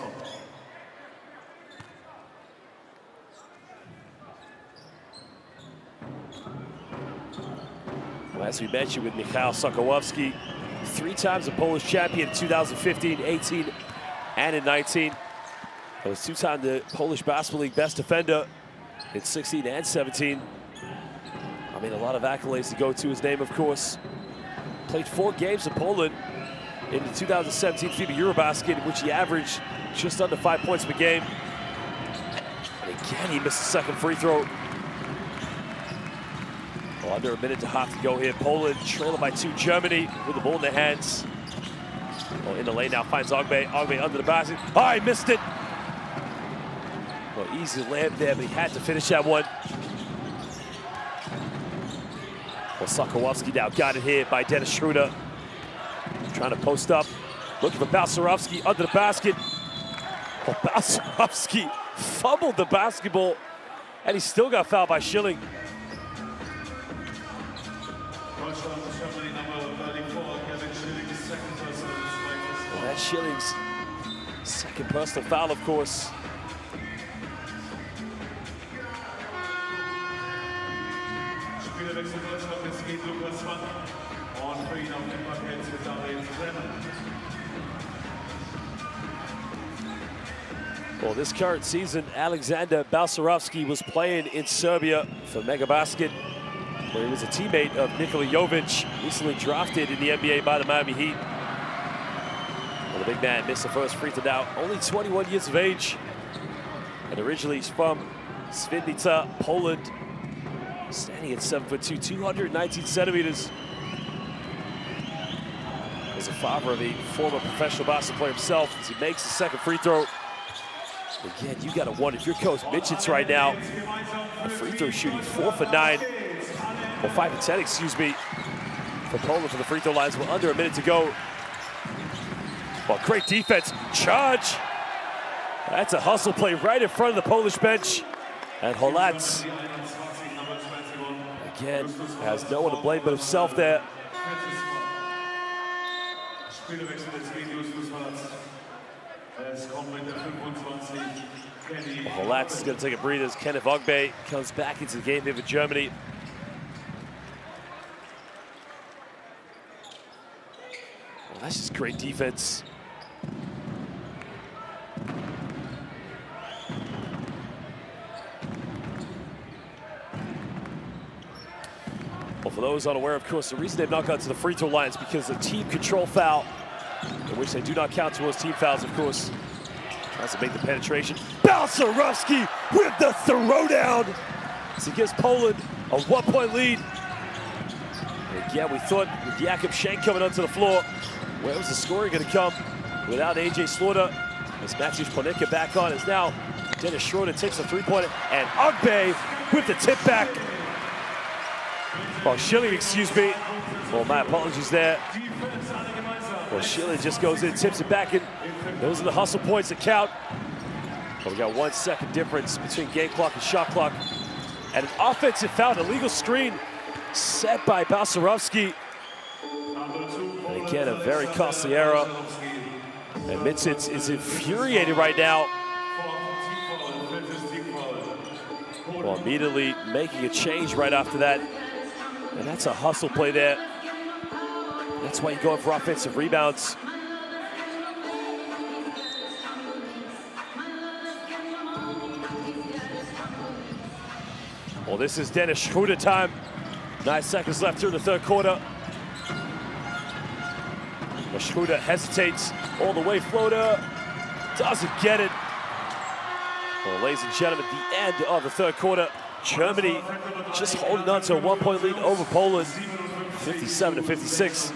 Well, as we mentioned with Michał Sokołowski, 3 times a Polish champion in 2015, 18, and in 19. He was 2-time the Polish Basketball League best defender in 16 and 17. I mean, a lot of accolades to go to his name, of course. Played 4 games in Poland in the 2017 FIBA Eurobasket, in which he averaged just under 5 points per game. And again, he missed the second free throw. Well, under a minute and a half to go here. Poland trailing by 2. Germany with the ball in their hands. Well, in the lane now finds Ogbe. Ogbe under the basket. Oh, he missed it. Well, easy layup there, but he had to finish that one. Well, Sokołowski now got it here by Dennis Schroeder. Trying to post up. Looking for Balcerowski under the basket. Well, Balcerowski fumbled the basketball, and he still got fouled by Schilling. Well, that's Schilling's second personal foul, of course. Well, this current season, Alexander Balcerowski was playing in Serbia for Mega Basket, where he was a teammate of Nikola Jovic, recently drafted in the NBA by the Miami Heat. Well, the big man missed the first free throw now, only 21 years of age. And originally he's from Świdnica, Poland, standing at 7'2", 219 centimeters. As a father of a former professional basketball player himself, as he makes the second free throw. Again, you gotta wonder if you're Coach Mitchits right now. The free throw shooting 4 for 9, or 5 for 10, excuse me, for Poland for the free throw lines. We're under a minute to go. Well, great defense, charge. That's a hustle play right in front of the Polish bench. And Holacz, again, has no one to blame but himself there. Holacz is going to take a breather as Kenneth Vogbe comes back into the game here for Germany. Well, that's just great defense. Well, for those unaware, of course, the reason they've not got to the free throw line is because the team control foul, in which they do not count towards team fouls, of course, Tries to make the penetration. Balcerowski with the throwdown as he gives Poland a 1-point lead. And again, we thought with Jakub Schenk coming onto the floor, where was the scoring going to come without AJ Slaughter? As Mateusz Ponica back on, as now Dennis Schroeder takes a three-pointer, and Ugbe with the tip back. Oh, Schilling, excuse me. Well, my apologies there. Well, Schilling just goes in, tips it back in. Those are the hustle points that count. But we got 1 second difference between game clock and shot clock. And an offensive foul, an illegal screen set by Balcerowski. And again, a very costly error. And Mitsits is infuriated right now. Well, immediately making a change right after that. And that's a hustle play there. That's why you go for offensive rebounds. Well, this is Dennis Schroeder time. 9 seconds left here in the third quarter. Well, Schroeder hesitates all the way, floater. Doesn't get it. Well, ladies and gentlemen, the end of the third quarter. Germany just holding on to a 1-point lead over Poland, 57-56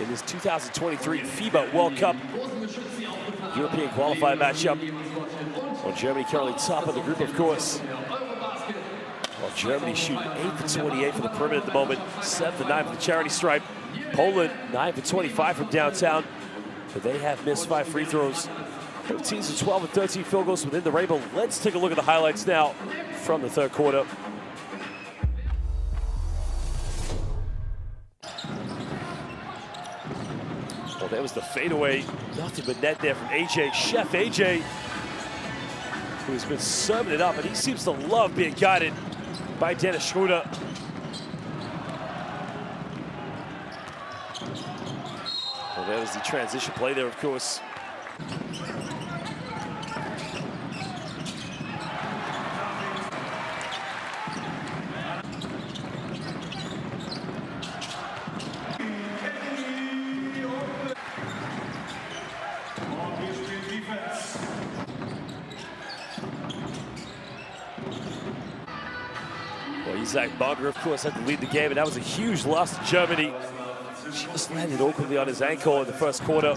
in this 2023 FIBA World Cup European qualifier matchup. Well, Germany currently top of the group, of course. Well, Germany shooting 8 for 28 from the perimeter at the moment, 7 for 9 from the charity stripe. Poland 9 for 25 from downtown, but they have missed 5 free throws. Both teams are 12 and 13 field goals within the rainbow. Let's take a look at the highlights now from the third quarter. Well, there was the fadeaway. Nothing but net there from AJ. Chef AJ, who's been serving it up, and he seems to love being guided by Dennis Schroeder. Well, there was the transition play there, of course. Well, Isaac Bonner, of course, had to lead the game, and that was a huge loss to Germany. Just landed awkwardly on his ankle in the first quarter.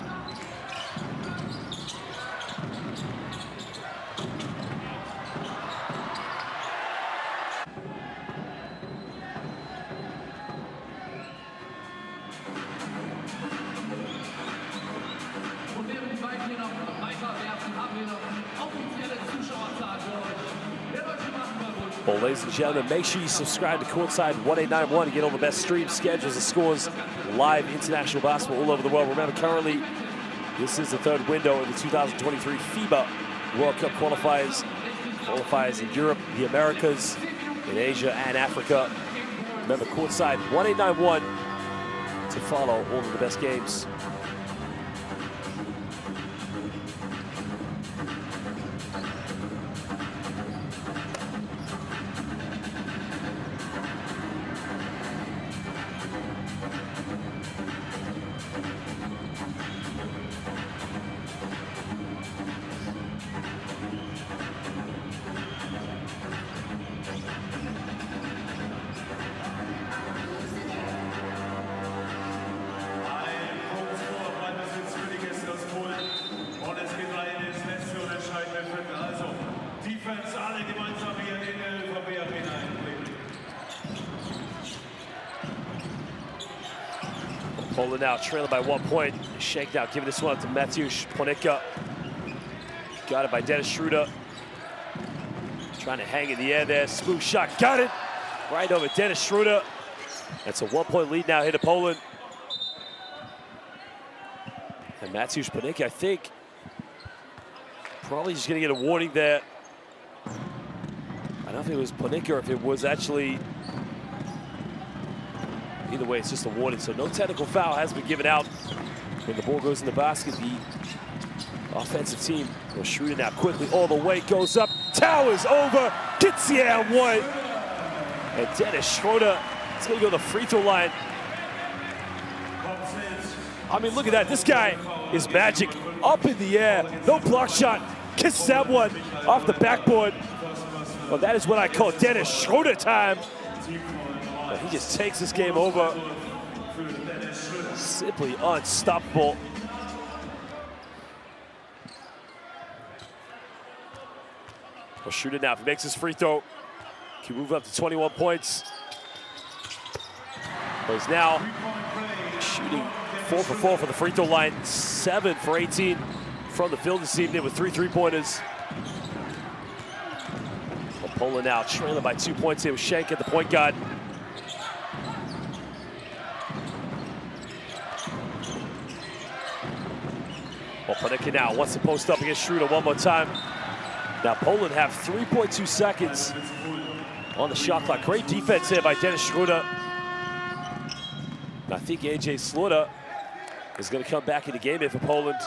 Well, ladies and gentlemen, make sure you subscribe to Courtside 1891 to get all the best streams, schedules, and scores, live international basketball all over the world. Remember, currently, this is the third window in the 2023 FIBA World Cup qualifiers. Qualifiers in Europe, the Americas, in Asia, and Africa. Remember, Courtside 1891 to follow all of the best games. Poland now trailing by 1 point. Schenk now giving this one up to Mateusz Ponica. Got it by Dennis Schroeder. Trying to hang in the air there. Smooth shot. Got it. Right over Dennis Schroeder. That's a 1 point lead now here to Poland. And Mateusz Ponica, I think, probably just going to get a warning there. I don't know if it was Ponica or if it was actually... Either way, it's just a warning. So no technical foul has been given out. When the ball goes in the basket, the offensive team will shoot it now quickly. All the way goes up, towers over, gets the air one. And Dennis Schroeder is going to go to the free throw line. I mean, look at that. This guy is magic. Up in the air, no block shot. kisses that one off the backboard. Well, that is what I call Dennis Schroeder time. But he just takes this game over. Simply unstoppable. Well, shoot it now. If he makes his free throw, he can move up to 21 points. But he's now shooting 4 for 4 for the free throw line, 7 for 18 from the field this evening with 3 3-pointers. Well, Poland now trailing by 2 points here with Schenk at the point guard. Well, Panicka now wants to post up against Schroeder one more time. Now Poland have 3.2 seconds on the shot clock. Great defense here by Dennis Schroeder. I think AJ Slaughter is going to come back in the game here for Poland.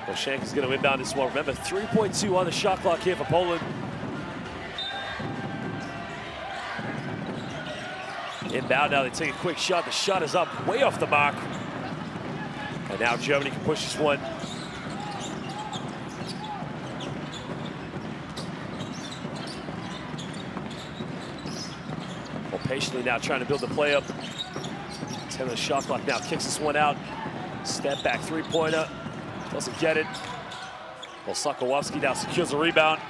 Well, Schenk is going to inbound this one. Remember, 3.2 on the shot clock here for Poland. Inbound now, they take a quick shot. The shot is up way off the mark. And now Germany can push this one. Well, patiently now trying to build the play up. 10 on the shot clock now, kicks this one out. Step back three-pointer, doesn't get it. Well, Sokolowski now secures a rebound.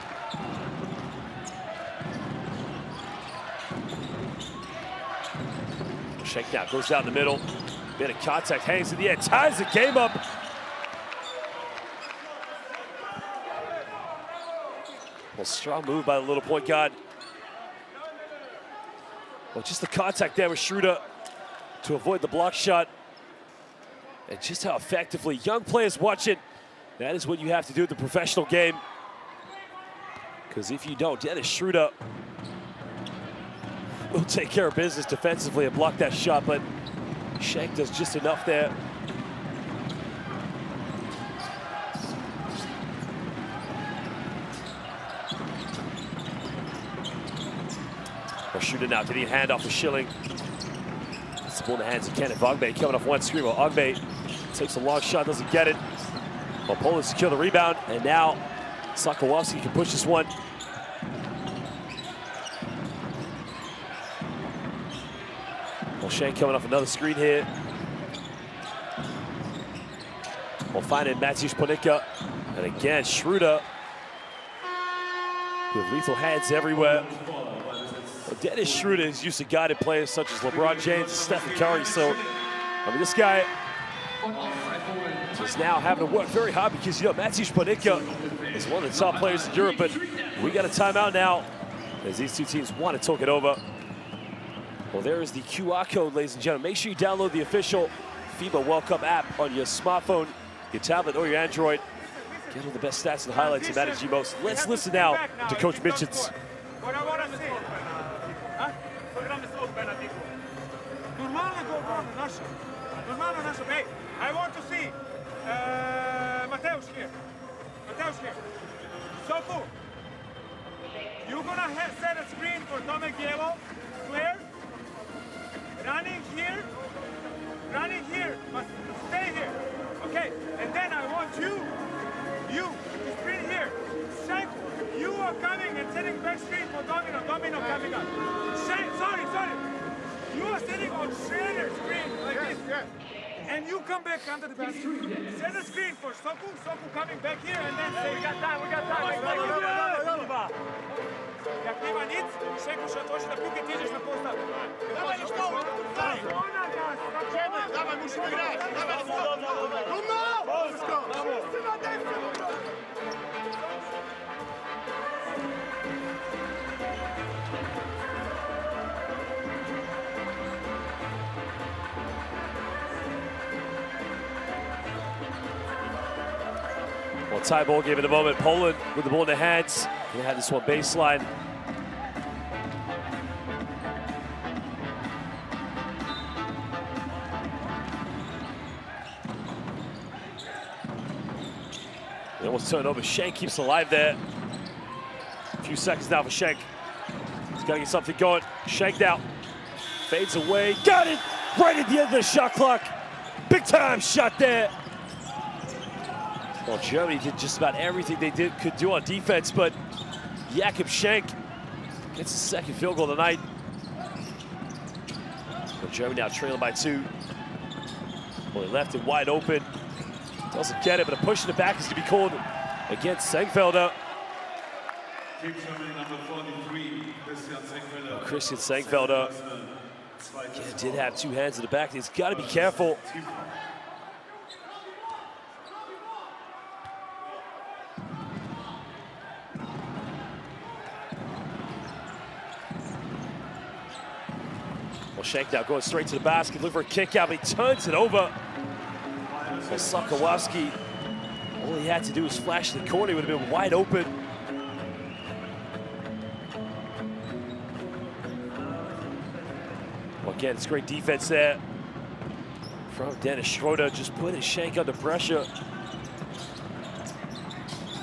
Schenk now goes down the middle. Bit of contact, hangs in the air, ties the game up. Well, strong move by the little point guard. Well, just the contact there with Schroeder to avoid the block shot. And just how effectively young players watch it. That is what you have to do in the professional game. Because if you don't, Dennis Schroeder will take care of business defensively and block that shot, but Schenk does just enough there. Well, Schroeder now getting a hand off of Schilling. It's the ball in the hands of Kenneth Ogbe coming off one screen. Well, Ogbe takes a long shot, doesn't get it. Well, Poland secure the rebound, and now Sokolowski can push this one. Well, Schenk coming off another screen here. We'll find it, Mateusz Panicka. And again, Schroeder with lethal hands everywhere. Well, Dennis Schroeder is used to guided players such as LeBron James and Stephen Curry. So, I mean, this guy is now having to work very hard because, you know, Mateusz Panicka is one of the top players in Europe. But we got a timeout now as these two teams want to talk it over. Well, there is the QR code, ladies and gentlemen. Make sure you download the official FIBA World Cup app on your smartphone, your tablet, or your Android. Get all the best stats and highlights of manage most. Let's listen now to Coach Mitchens. I want to see Mateusz here. Mateusz here. Sofu, you're gonna set a screen for Tomek Yellow, clear? Running here, must stay here. Okay, and then I want you to screen here. Schenk, you are coming and setting back screen for Domino coming up. Schenk, sorry. You are sitting on Schroeder's screen like this. Yes. And you come back under the basket. Set a screen for Soku coming back here, and then say, we got time. Jak nie ma nic, Schenku się otworzy na piłkę, jedziesz na postaw. Dawaj, let's go! Dawaj, musimy grać! Dawaj, let's go! Let's go! Wszyscy na deskę! Well, tie ball game at the moment. Poland with the ball in their hands. They had this one baseline. They almost turned over. Schenk keeps alive there. A few seconds now for Schenk. gotta get something going. Shanked out. Fades away. Got it! Right at the end of the shot clock. Big time shot there. Well, Germany did just about everything they could do on defense, but Jakob Schenk gets the second field goal of the night. Well, Germany now trailing by 2. Well, they left it wide open. Doesn't get it, but a push in the back is going to be called against Sengfelder. Well, Christian Sengfelder did have 2 hands in the back. He's got to be careful. Well, Schenk now going straight to the basket, looking for a kick out, but he turns it over. Well, Sokolowski, all he had to do was flash the corner. He would have been wide open. Well, again, it's great defense there from Dennis Schroeder, just putting Schenk under pressure.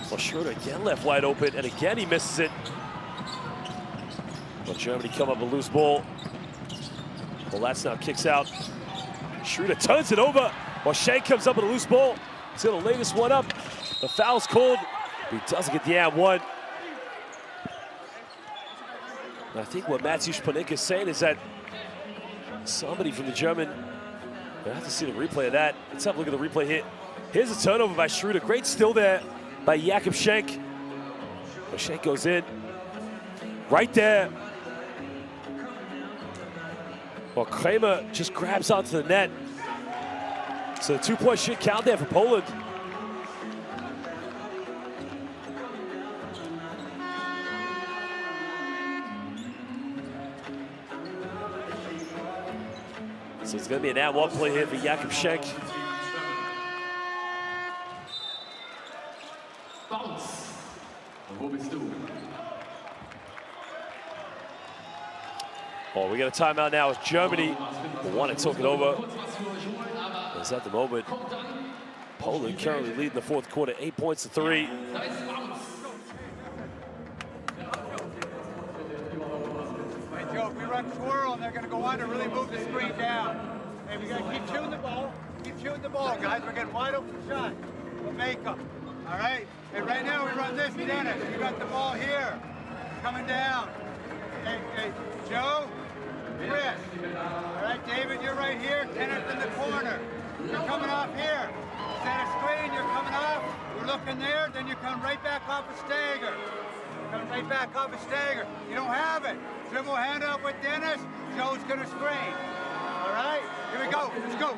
Well, Schroeder again left wide open, and again he misses it. Well, Germany come up with a loose ball. Well, that's now kicks out. Schroeder turns it over. Well, Schenk comes up with a loose ball. He's gonna lay this one up. The foul's called. He doesn't get the and one. And I think what Matthew Spanik is saying is that somebody from the German, I have to see the replay of that. Let's have a look at the replay here. Here's a turnover by Schroeder. Great steal there by Jakob Schenk. Well, Schenk goes in. Right there. Well, Kramer just grabs onto the net. So the 2-point should count there for Poland. So it's going to be an and-one play here for Jakob Schenk. Bounce. Wo bist du? Oh, we got a timeout now with Germany. They want to talk it over. As at the moment, Poland currently leading the 4th quarter, 8 points to 3. Hey, Joe, if we run swirl and they're going to go under, really move the screen down. Hey, we got to keep shooting the ball. Keep shooting the ball, guys. We're getting wide open shots. We'll make them. All right? Hey, right now we run this, Dennis. You got the ball here. Coming down. Hey, Joe, Chris. All right, David, you're right here. Kenneth in the corner. You're coming off here. Set a screen, you're coming off. You're looking there, then you come right back off a stagger. Come right back off a stagger. You don't have it. Dribble hand up with Dennis. Joe's gonna screen. All right, here we go. Let's go.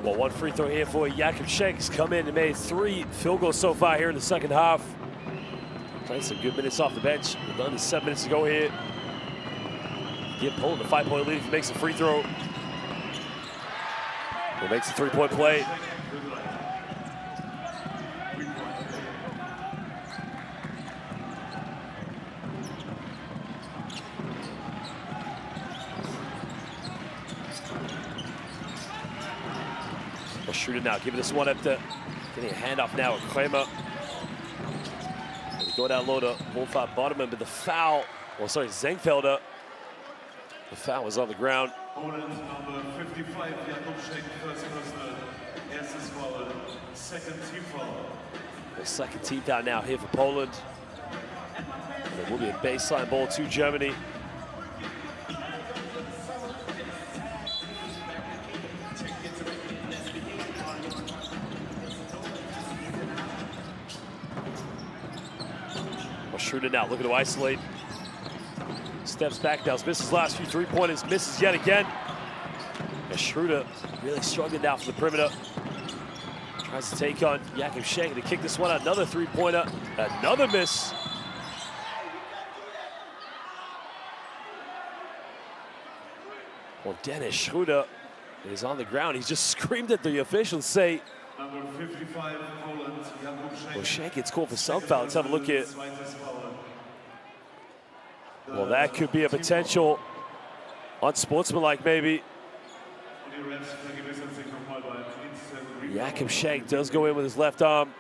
Well, one free throw here for Jakob Schenk. Has come in and made 3 field goals so far here in the second half. Playing some good minutes off the bench. With under 7 minutes to go here. Give Poland a 5-point lead if he makes a free throw. He makes a 3-point play. Well, Schroeder now giving this one up to, getting a handoff now with Kramer. They go down low to Wolfhard Bodeman, but the foul, well, sorry, Sengfelder. The foul was on the ground. Poland number 55, Jakob Schenk, first personal. Erstes foul, second team foul. The second team down now here for Poland. There will be a baseline ball to Germany. Schroeder now looking to isolate. Steps back now, misses last few three-pointers, misses yet again. And Schroeder really struggling now from the perimeter. Tries to take on Jakob Schenk to kick this one out. Another three-pointer, another miss. Well, Dennis Schroeder is on the ground. He's just screamed at the officials, say, Number 55, Poland, Jakob Schenk. well, Schenk gets called for some foul. Let's have a look here. Well, that could be a potential unsportsmanlike, maybe. Jakob Schenk does go in with his left arm.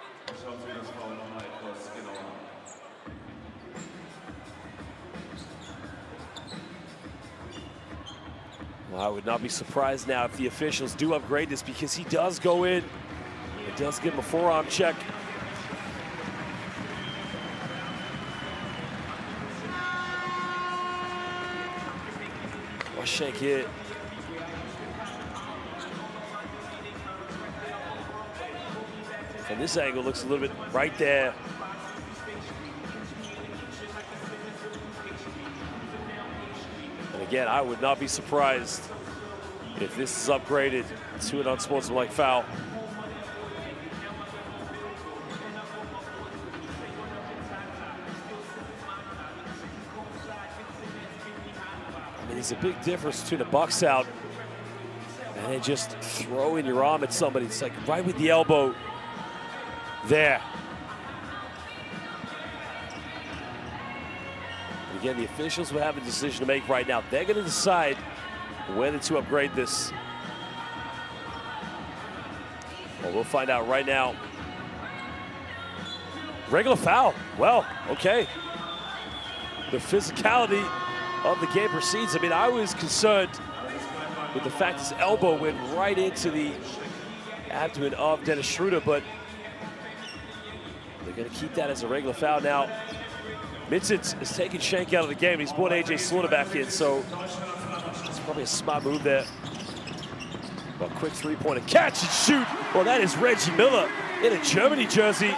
Well, I would not be surprised now if the officials do upgrade this, because he does go in. It does give him a forearm check. Well, Schenk hit. From this angle, looks a little bit right there. And again, I would not be surprised if this is upgraded to an unsportsmanlike foul. I mean, there's a big difference between a box out and then just throwing your arm at somebody. It's like right with the elbow there. And again, the officials will have a decision to make right now. They're going to decide whether to upgrade this. Well, we'll find out right now. Regular foul. Well, okay. The physicality of the game proceeds. I mean, I was concerned with the fact his elbow went right into the abdomen of Dennis Schroeder, but they're going to keep that as a regular foul now. Mitzitz is taking Schenk out of the game. He's brought A.J. Slaughter back in, so it's probably a smart move there. Well, quick three-pointer, catch and shoot. Well, that is Reggie Miller in a Germany jersey.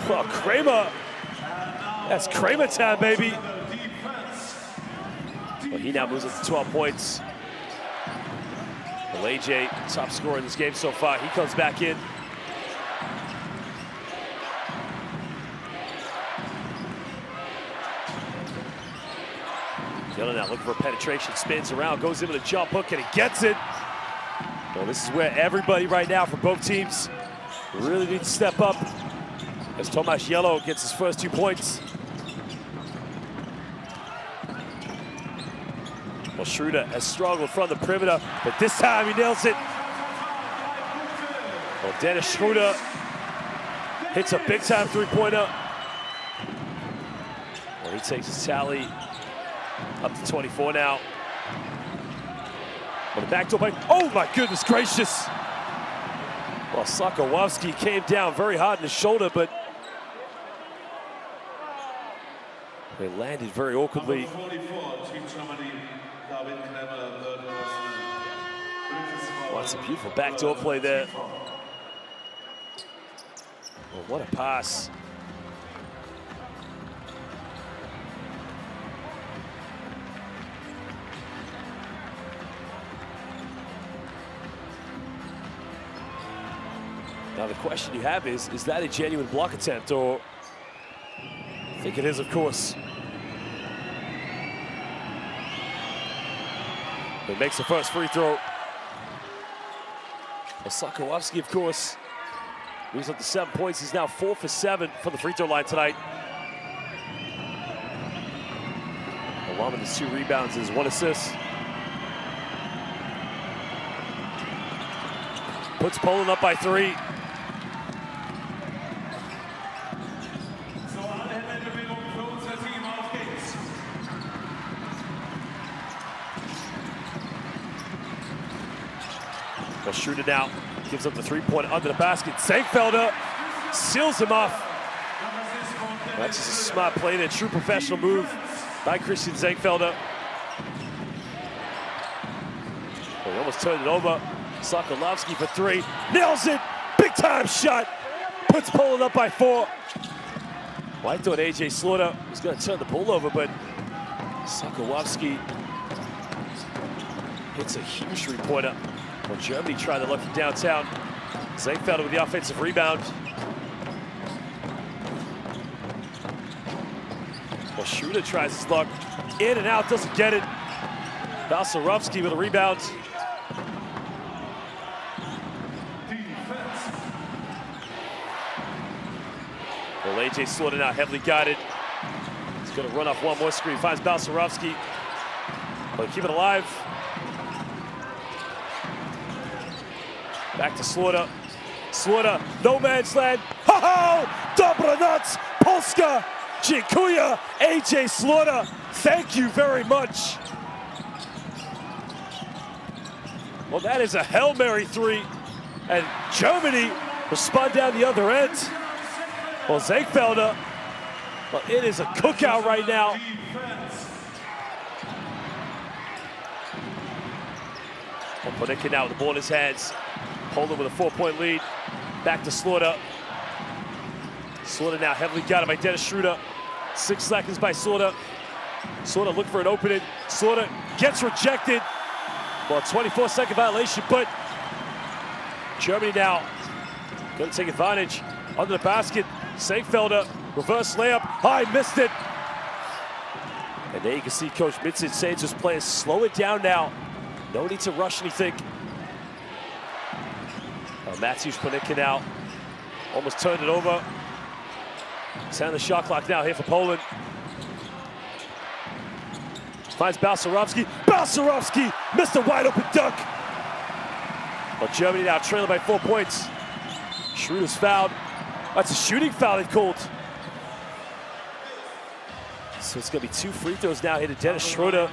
Well, Kramer, that's Kramer time, baby. Well, he now moves up to 12 points. Well, A.J., top scorer in this game so far, he comes back in. Yelling out, looking for a penetration, spins around, goes in with a jump hook, and he gets it. Well, this is where everybody right now from both teams really need to step up as Tomasz Yellow gets his first 2 points. Well, Schroeder has struggled from the perimeter, but this time he nails it. Well, Dennis Schroeder hits a big-time three-pointer. Well, he takes his tally up to 24 now. Well, the backdoor play. Oh, my goodness gracious. Well, Sokolowski came down very hard in the shoulder, but they landed very awkwardly. Well, that's a beautiful backdoor play there. Well, what a pass. Now the question you have is that a genuine block attempt, or I think it is, of course. He makes the first free throw. Well, Sokolowski, of course, moves up to 7 points. He's now 4 for 7 from the free throw line tonight. Along with his 2 rebounds and his 1 assist. Puts Poland up by 3. Well, Schroeder now gives up the three-pointer under the basket. Zenkfelder seals him off. That's just a smart play there, true professional move by Christian Zenkfelder. Well, he almost turned it over. Sokolowski for 3, nails it, big time shot, puts Poland up by 4. Well, I thought A.J. Slaughter was going to turn the ball over, but Sokolowski hits a huge three-pointer. Well, Germany tried to look from downtown. Zenkfelder with the offensive rebound. Well, Schroeder tries his luck. In and out, doesn't get it. Balcerowski with a rebound. Well, AJ Slaughter now heavily guided. He's going to run off one more screen. Finds Balcerowski. But keep it alive. Back to Slaughter. Slaughter, no man's land. Ho-ho! Dobranoc, Polska, Dziękuję, AJ Slaughter. Thank you very much. Well, that is a Hail Mary three. And Germany will spun down the other end. Well, Zenkfelder, well, it is a cookout right now. Well, Panicka now with the ball in his hands. Poland with a 4-point lead. Back to Slaughter. Slaughter now heavily guarded by Dennis Schroeder. 6 seconds by Slaughter. Slaughter look for an opening. Slaughter gets rejected. Well, 24-second violation, but Germany now going to take advantage. Under the basket, Zenkfelder, reverse layup. High, missed it. And there you can see Coach Mitsic saying to his players, slow it down now. No need to rush anything. Matthews Panicka now almost turned it over. Sound the shot clock now here for Poland. Finds Balcerowski. Balcerowski missed a wide open dunk. But Germany now trailing by 4 points. Schroeder's fouled. That's a shooting foul they've called. So it's going to be 2 free throws now here to Dennis Schroeder.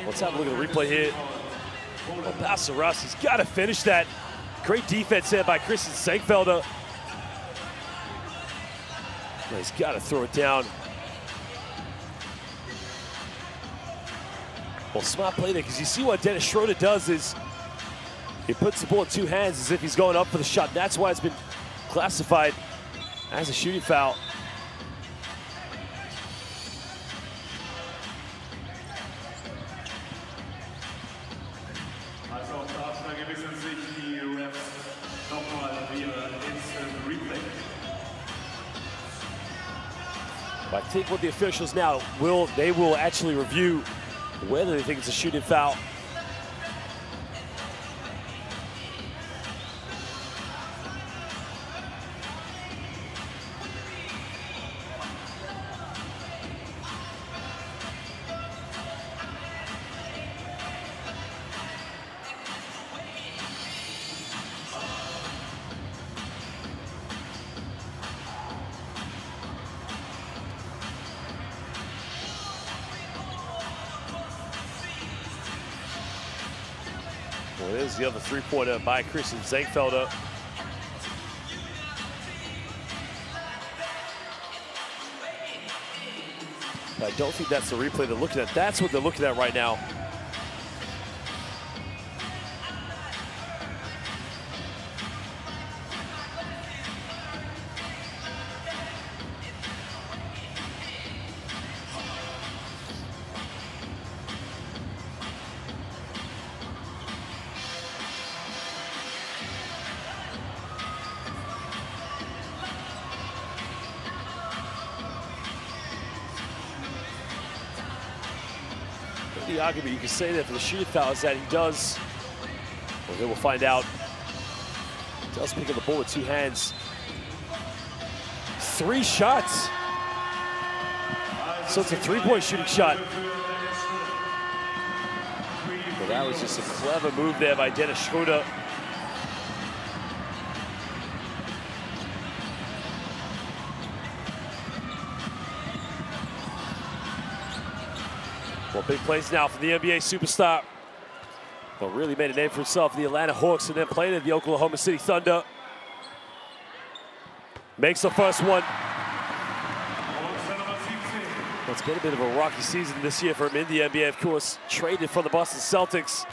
Let's have a look at the replay here. Well, Balcerowski's got to finish that. Great defense there by Christian Zenkfelder. Well, he's got to throw it down. Well, smart play there, because you see what Dennis Schroeder does is he puts the ball in 2 hands as if he's going up for the shot. That's why it's been classified as a shooting foul. I think what the officials now will actually review whether they think it's a shooting foul. Well, there's the other three-pointer by Christian Zenkfelder. I don't think that's the replay they're looking at. That's what they're looking at right now. The argument you can say that for the shooting foul is that he does, well, then we'll find out, he does pick up the ball with 2 hands. 3 shots. So it's a 3-point shooting shot. Well, that was just a clever move there by Dennis Schroeder. Well, big plays now for the NBA superstar. Well, really made a name for himself in the Atlanta Hawks and then playing in the Oklahoma City Thunder. Makes the first one. Well, it's been a bit of a rocky season this year for him in the NBA, of course. Traded from the Boston Celtics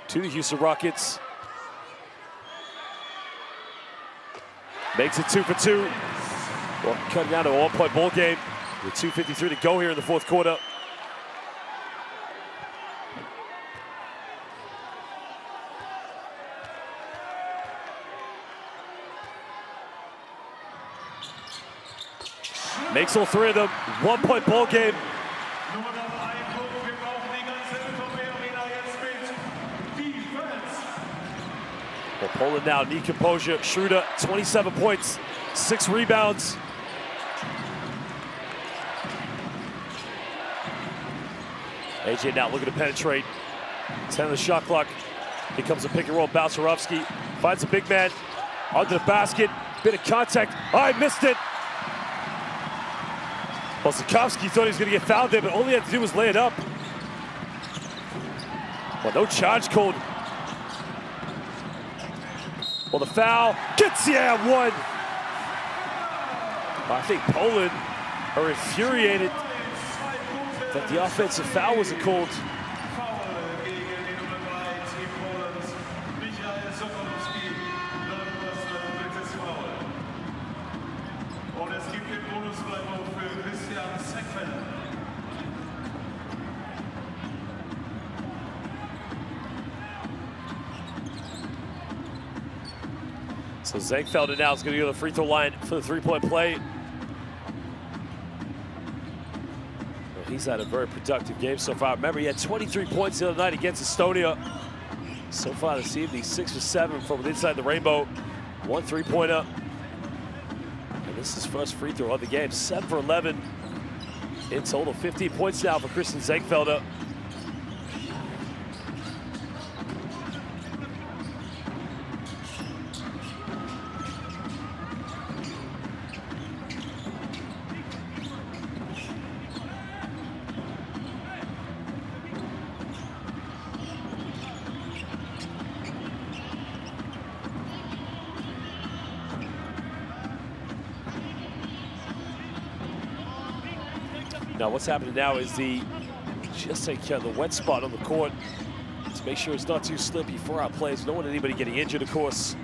to the Houston Rockets. Makes it 2 for 2. Well, cutting down to a 1-point ball game with 2:53 to go here in the fourth quarter. Makes all three of them. 1-point ball game. Well, Poland now, knee composure. Schroeder, 27 points, 6 rebounds. AJ now looking to penetrate. 10 on the shot clock. Here comes a pick and roll. Balcerowski finds a big man under the basket. Bit of contact. Oh, I missed it. Well, Sikowski thought he was going to get fouled there, but all he had to do was lay it up. Well, no charge called. Well, the foul gets the one. I think Poland are infuriated that the offensive foul wasn't called. So Zenkfelder now is going to go to the free throw line for the three-point play. Well, he's had a very productive game so far. Remember, he had 23 points the other night against Estonia. So far this evening, 6 for 7 from inside the rainbow. 1 3-pointer. And this is his first free throw of the game. 7 for 11 in total. 15 points now for Christian Zenkfelder. Now what's happening now is just take care of the wet spot on the court to make sure it's not too slippy for our players. Don't want anybody getting injured, of course.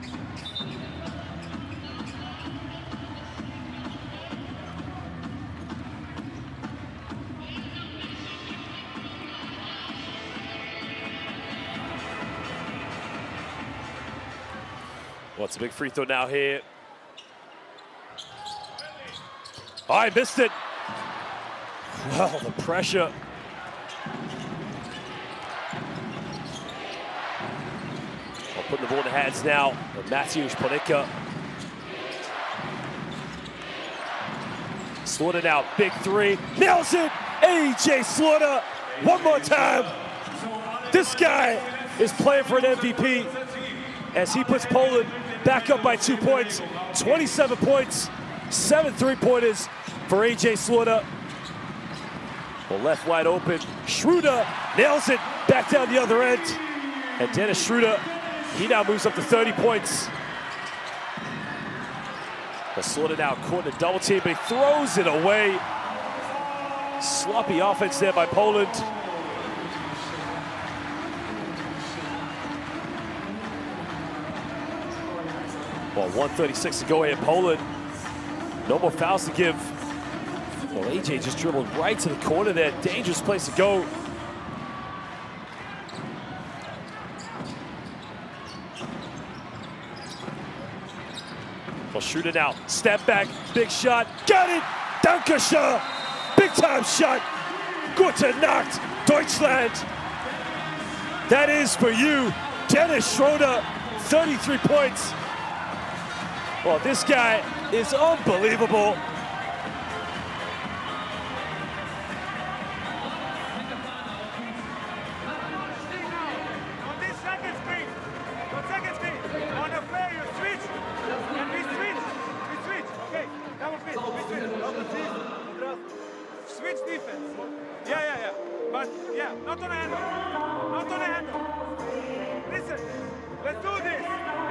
Well, it's a big free throw now here. Oh, I missed it. Well, the pressure. Well, putting the ball in the hands now of Mateusz Panicka. Slaughter now, big three. Nails it! AJ Slaughter, one more time. This guy is playing for an MVP as he puts Poland back up by 2 points. 27 points, 7 3-pointers for AJ Slaughter. Well, left wide open. Schroeder nails it back down the other end. And Dennis Schroeder, he now moves up to 30 points. The Slaughter now caught in a double team, but he throws it away. Sloppy offense there by Poland. Well, 1:36 to go here in Poland. No more fouls to give. Well, AJ just dribbled right to the corner there. Dangerous place to go. Well, Schroeder now, step back, big shot, got it! Dankeschön! Big time shot! Gute Nacht, Deutschland! That is for you, Dennis Schroeder, 33 points. Well, this guy is unbelievable. Switch defense. Yeah. But yeah, not on a handle. Not on a handle. Listen, let's do this.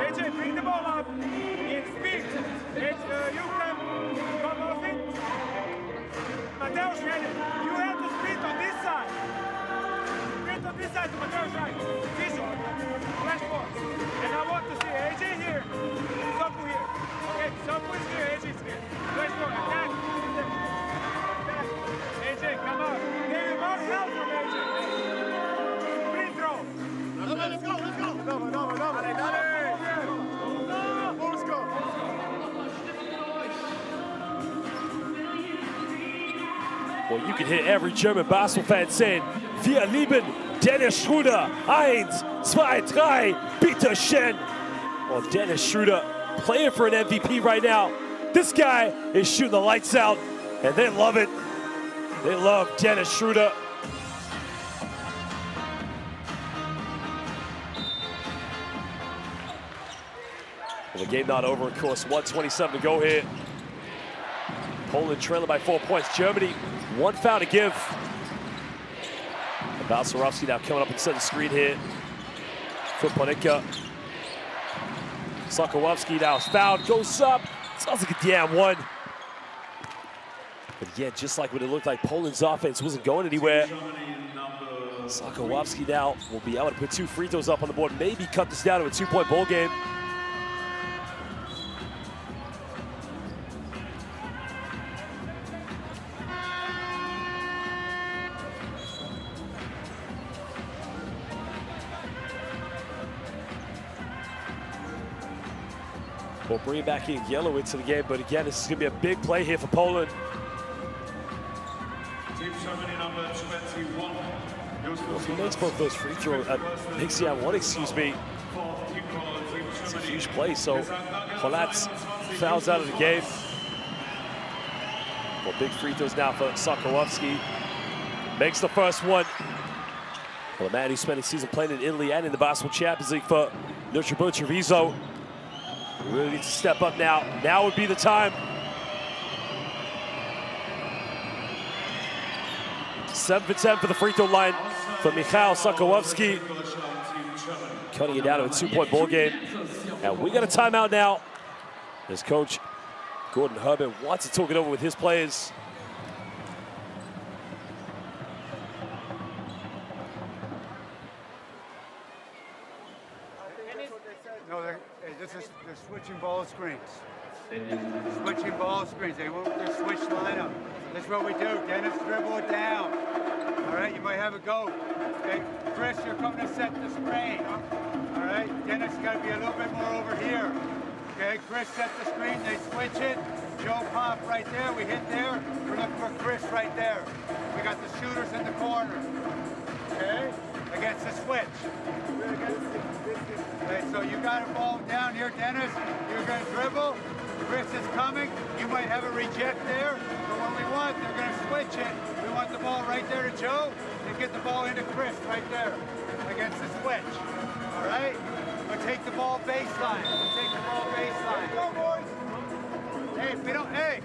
AJ, bring the ball up in speed. You can come off it. Mateusz, you have to sprint on this side. Sprint on this side to Mateusz right. Visual. Flash ball. And I want to see AJ here. Soku here. Okay, so Well, you can hear every German basketball fan saying, "Wir lieben Dennis Schröder. 1, 2, 3, bitte schön." Well, Dennis Schröder playing for an MVP right now. This guy is shooting the lights out, and they love it. They love Dennis Schröder. Well, the game not over, of course. 1:27 to go here. Poland trailing by 4 points. Germany, 1 foul to give. And Balcerowski now coming up and setting the screen here for Panicka. Sokolowski now is fouled, goes up. Sounds like a damn one. But yeah, just like when it looked like Poland's offense wasn't going anywhere, Sokolowski now will be able to put 2 free throws up on the board, maybe cut this down to a 2-point ball game. We'll bring back in Yellow into the game, but again, this is going to be a big play here for Poland. Team Germany number 21. Well, if he makes both those free throws, makes the one, excuse me, it's a huge play. So Holatz fouls out of the game. Well, big free throws now for Sokolowski. Makes the first one. Well, a man who spent his season playing in Italy and in the Basketball Champions League for Nutribut Treviso. Really needs to step up now. Now would be the time. 7 for 10 for the free throw line for Mikhail Sokolowski. Cutting it down to a 2-point ball game. And we got a timeout now. As coach Gordon Herbert wants to talk it over with his players. No, they're switching ball screens. Switching ball screens. They're switch lineup. This is what we do. Dennis, dribble it down. All right, you might have a go. Okay, Chris, you're coming to set the screen. All right, Dennis got to be a little bit more over here. Okay, Chris set the screen. They switch it. Joe pop right there. We hit there. We're looking for Chris right there. We got the shooters in the corner. Okay, against the switch. Okay, so you got a ball down here, Dennis. You're going to dribble. Chris is coming. You might have a reject there, but what we want, they're going to switch it. We want the ball right there to Joe and get the ball into Chris right there against the switch. All right? We'll take the ball baseline. We'll take the ball baseline. Go, boys. Hey, if we don't have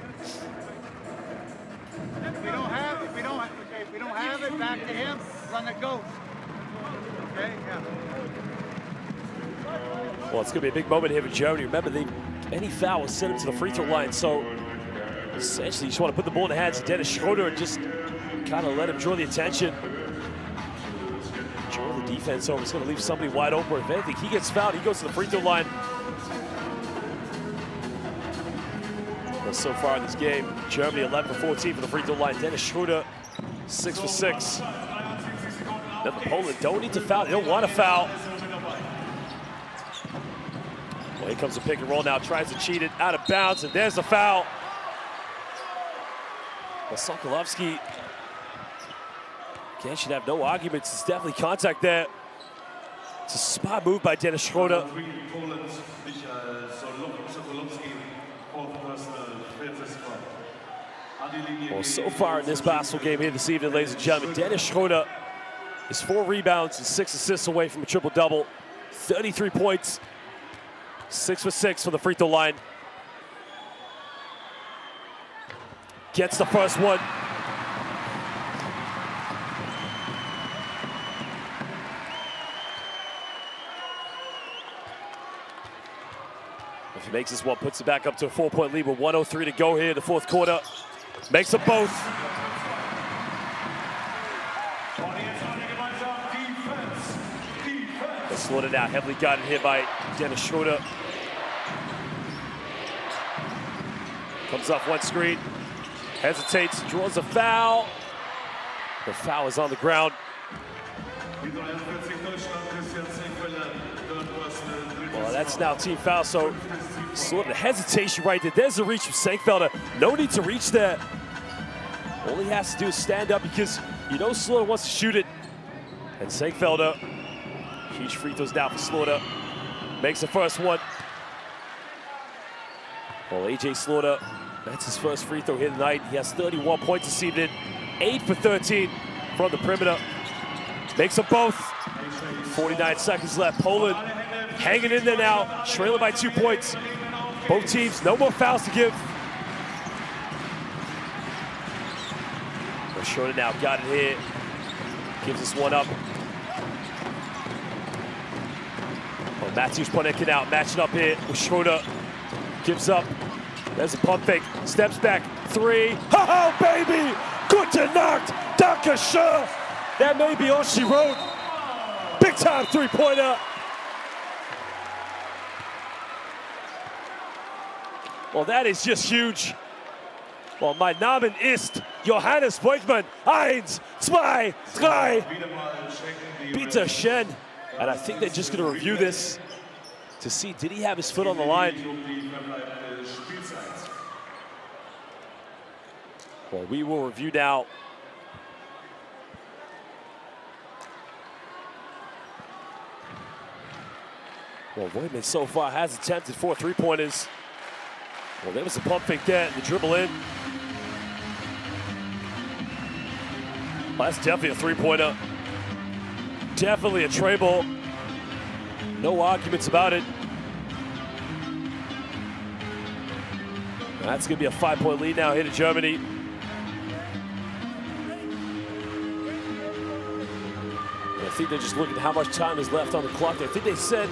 it, back to him, run the ghost. Okay, yeah. Well, it's going to be a big moment here for Germany. Remember, any foul will send him to the free throw line. So essentially, you just want to put the ball in the hands of Dennis Schröder and just kind of let him draw the attention. Draw the defense over. It's going to leave somebody wide open. If anything, he gets fouled, he goes to the free throw line. Well, so far in this game, Germany 11 for 14 for the free throw line. Dennis Schröder 6 for 6. Now the Poland don't need to foul. They don't want to foul. Well, here comes the pick and roll now, tries to cheat it out of bounds, and there's the foul. Well, Sokolowski, again, should have no arguments. It's definitely contact there. It's a spot move by Dennis Schröder. Well, so far in this basketball game here this evening, ladies and gentlemen, Dennis Schröder is 4 rebounds and 6 assists away from a triple-double. 33 points. 6 for 6 for the free throw line. Gets the first one. If he makes this one, puts it back up to a 4-point lead with 1:03 to go here in the fourth quarter. Makes them both. They're slowed it out, heavily guarded here by Dennis Schröder. Comes off one screen, hesitates, draws a foul. The foul is on the ground. Well, that's now team foul, so sort of hesitation right there. There's a reach from Senkfelder. No need to reach there. All he has to do is stand up because you know Slaughter wants to shoot it. And Senkfelder, huge free throws down for Slaughter. Makes the first one. Well, AJ Slaughter, that's his first free throw here tonight. He has 31 points this evening, 8 for 13 from the perimeter. Makes them both. 49 seconds left. Poland hanging in there now, trailing by 2 points. Both teams, no more fouls to give. Schroeder now got it here. Gives us one up. Well, Matthews Ponecka now matching up here with Schroeder. Gives up. There's a pump fake. Steps back. Three. Oh, baby! Gute Nacht, danke schön. That may be all she wrote. Big time three-pointer. Well, that is just huge. Well, mein Name ist Johannes Beugmann. 1, 2, 3. Bitte schön. And I think they're just going to review this to see, did he have his foot on the line? Well, we will review now. Well, Beugmann so far has attempted 4 3-pointers. Well, there was a pump fake there, and the dribble in. Well, that's definitely a 3-pointer. Definitely a tray ball. No arguments about it. That's going to be a 5-point lead now here to Germany. And I think they're just looking at how much time is left on the clock. I think they said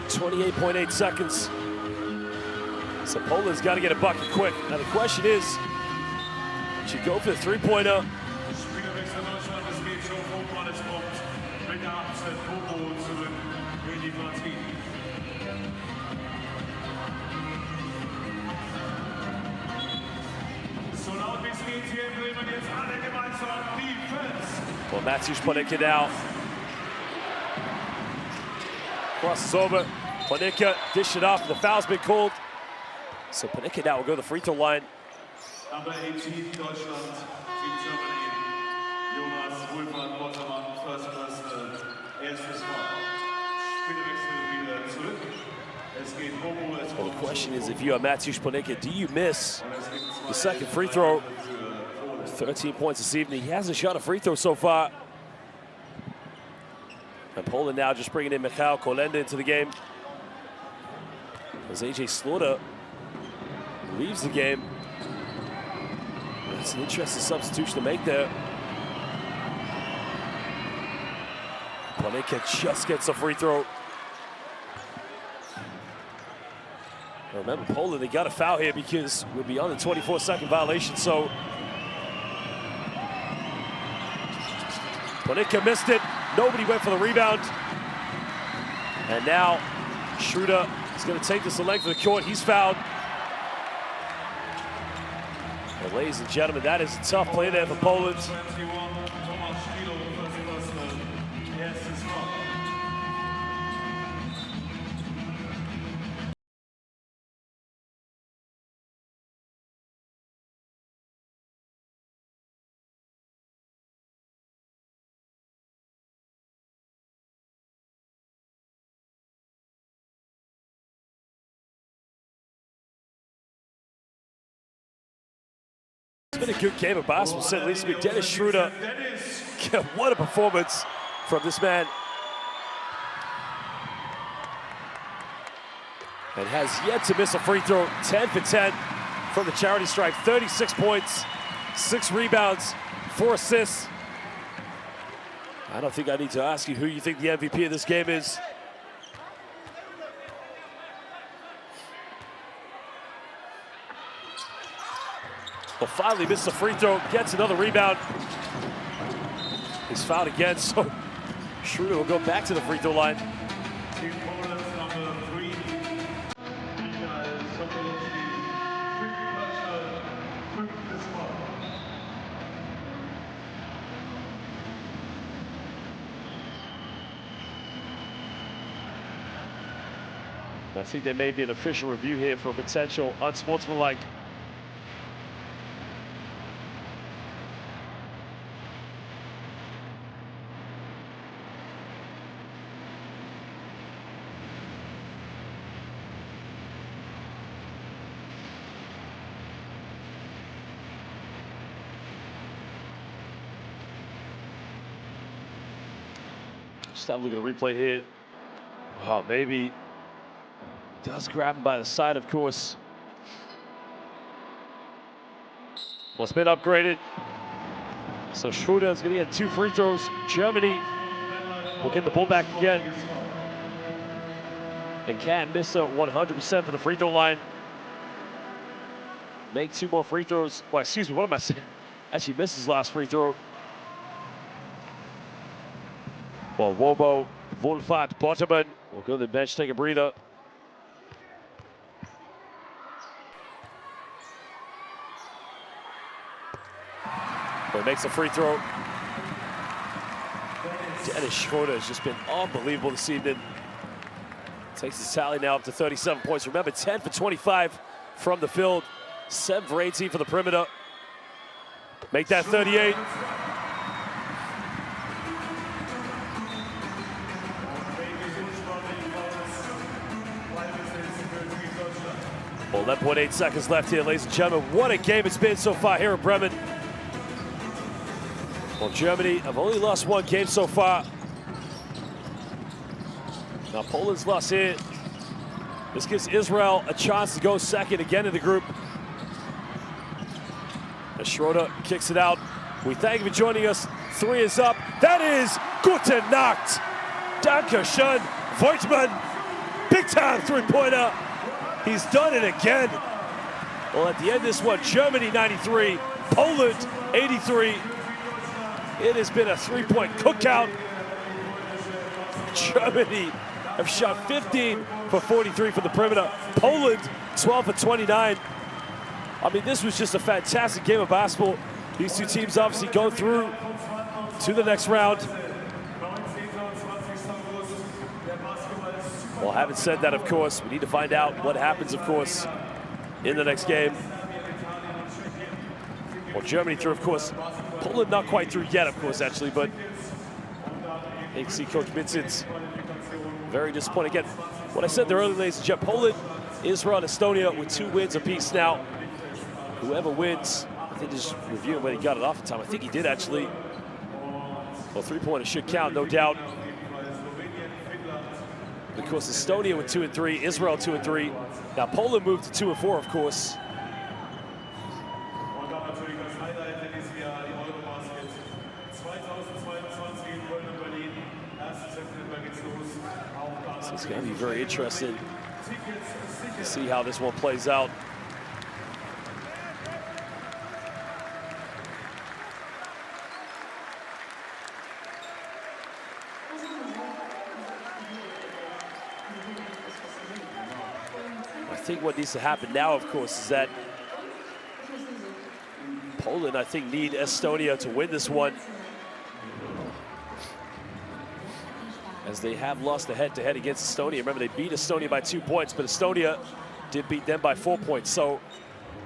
28.8 seconds. So Poland's got to get a bucket quick. Now the question is, should you go for the 3-pointer? Well, Matthews Ponecka now. Crosses over. Ponecka dish it off. The foul's been called. So Ponecka now will go to the free throw line. Number 18, Deutschland, Team Germany. Jonas Wohlfahrt, Bottermann, first personal, erstes Foul. Spielwechsel wieder zurück. Es geht hoch, es Well, the question is, if you are Matthews Ponecka, do you miss the second free throw? 13 points this evening. He hasn't shot a free throw so far. And Poland now just bringing in Michał Kolenda into the game. As AJ Slaughter leaves the game. That's an interesting substitution to make there. Ponecka just gets a free throw. Now remember, Poland, they got a foul here because we're beyond the 24-second violation, so Ponecka missed it. Nobody went for the rebound. And now Schroeder is going to take this the length of the court. He's fouled. Well, ladies and gentlemen, that is a tough play there for Poland. It's been a good game of basketball, said at least. Dennis Schroeder, what a performance from this man. And has yet to miss a free throw. 10 for 10 from the charity stripe. 36 points, 6 rebounds, 4 assists. I don't think I need to ask you who you think the MVP of this game is. Well, finally missed a free throw, gets another rebound. He's fouled again, so Schroeder will go back to the free throw line. I think there may be an official review here for potential unsportsmanlike. Just have a look at the replay here. Oh, maybe does grab him by the side, of course. Well, it's been upgraded. So Schroeder is going to get 2 free throws. Germany will get the ball back again. And can miss 100% for the free throw line. Make 2 more free throws. Well, excuse me, what am I saying? Actually missed his last free throw. Well, Wobo, Wolfat, Botterman will go to the bench, take a breather. Well, he makes a free throw. Dennis Schroeder has just been unbelievable this evening. Takes his tally now up to 37 points. Remember, 10 for 25 from the field, 7 for 18 for the perimeter. Make that 38. Well, 11.8 seconds left here, ladies and gentlemen. What a game it's been so far here in Bremen. Well, Germany have only lost 1 game so far. Now Poland's lost here. This gives Israel a chance to go second again in the group. As Schroeder kicks it out. We thank you for joining us. 3 is up. That is Gute Nacht. Danke schön, Voigtman. Big time 3-pointer. He's done it again. Well, at the end of this one, Germany 93, Poland 83. It has been a 3-point cookout. Germany have shot 15 for 43 from the perimeter. Poland 12 for 29. I mean, this was just a fantastic game of basketball. These 2 teams obviously go through to the next round. Well, having said that, of course, we need to find out what happens, of course, in the next game. Well, Germany through, of course. Poland not quite through yet, of course, actually, but you can see Coach Vincent's very disappointed. Again, what I said there earlier, ladies and gentlemen, Poland, Israel, and Estonia with 2 wins apiece now. Whoever wins, I think just reviewing when he got it off in time. I think he did, actually. Well, 3-pointers should count, no doubt. Of course, Estonia with 2 and 3, Israel 2 and 3. Now Poland moved to 2 and 4, of course. So it's going to be very interesting to see how this one plays out. I think what needs to happen now, of course, is that Poland, I think, need Estonia to win this one, as they have lost the head-to-head against Estonia. Remember, they beat Estonia by 2 points, but Estonia did beat them by 4 points. So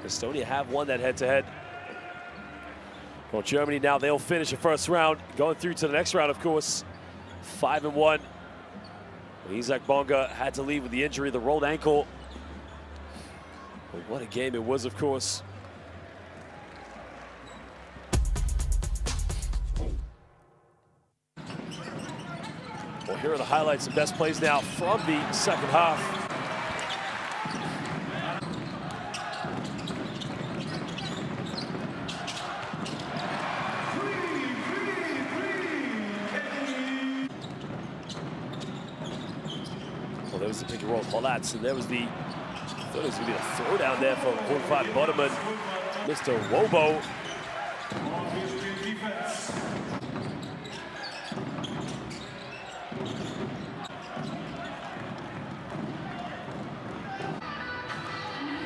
Estonia have won that head-to-head. Well, Germany now, they'll finish the first round, going through to the next round, of course, 5-1. Isaac Bonga had to leave with the injury, the rolled ankle. But what a game it was, of course. Well, here are the highlights and best plays now from the second half. Well, there was the pick and roll Hollatz, and there was the, I thought it was going to be a throwdown there from Wolfat Botterman, Mr. Wobo.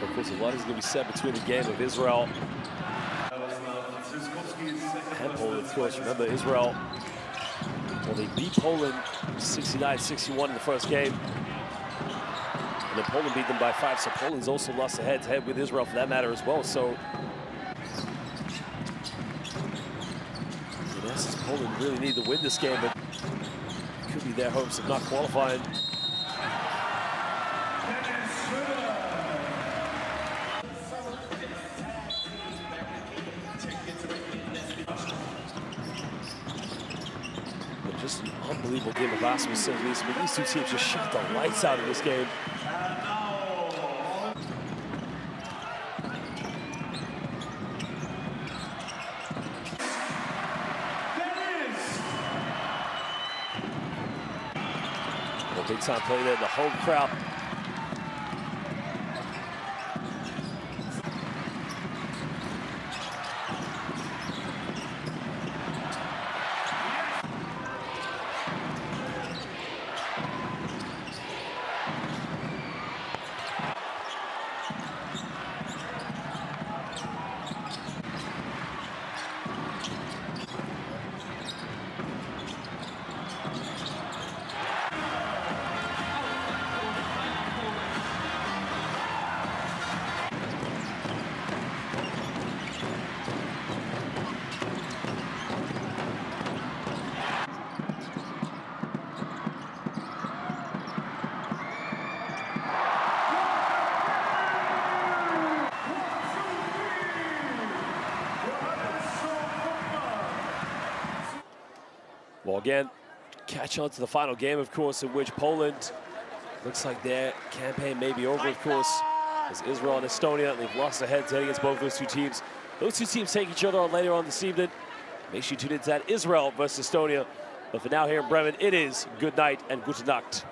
Of course, a lot is going to be said between the game of Israel and Poland, of course. Remember, Israel, well, they beat Poland 69-61 in the first game. And then Poland beat them by 5, so Poland's also lost a head-to-head with Israel for that matter as well. So, in essence, Poland really need to win this game, but it could be their hopes of not qualifying. But just an unbelievable game of basketball, to say the least. But these two teams just shot the lights out of this game. Well, big time play there in the home crowd. Well, again, catch on to the final game, of course, in which Poland looks like their campaign may be over, of course, as Israel and Estonia, they've lost their heads heading against both those two teams. Those two teams take each other on later on this evening. Make sure you tune into that Israel versus Estonia. But for now here in Bremen, it is good night and gute Nacht.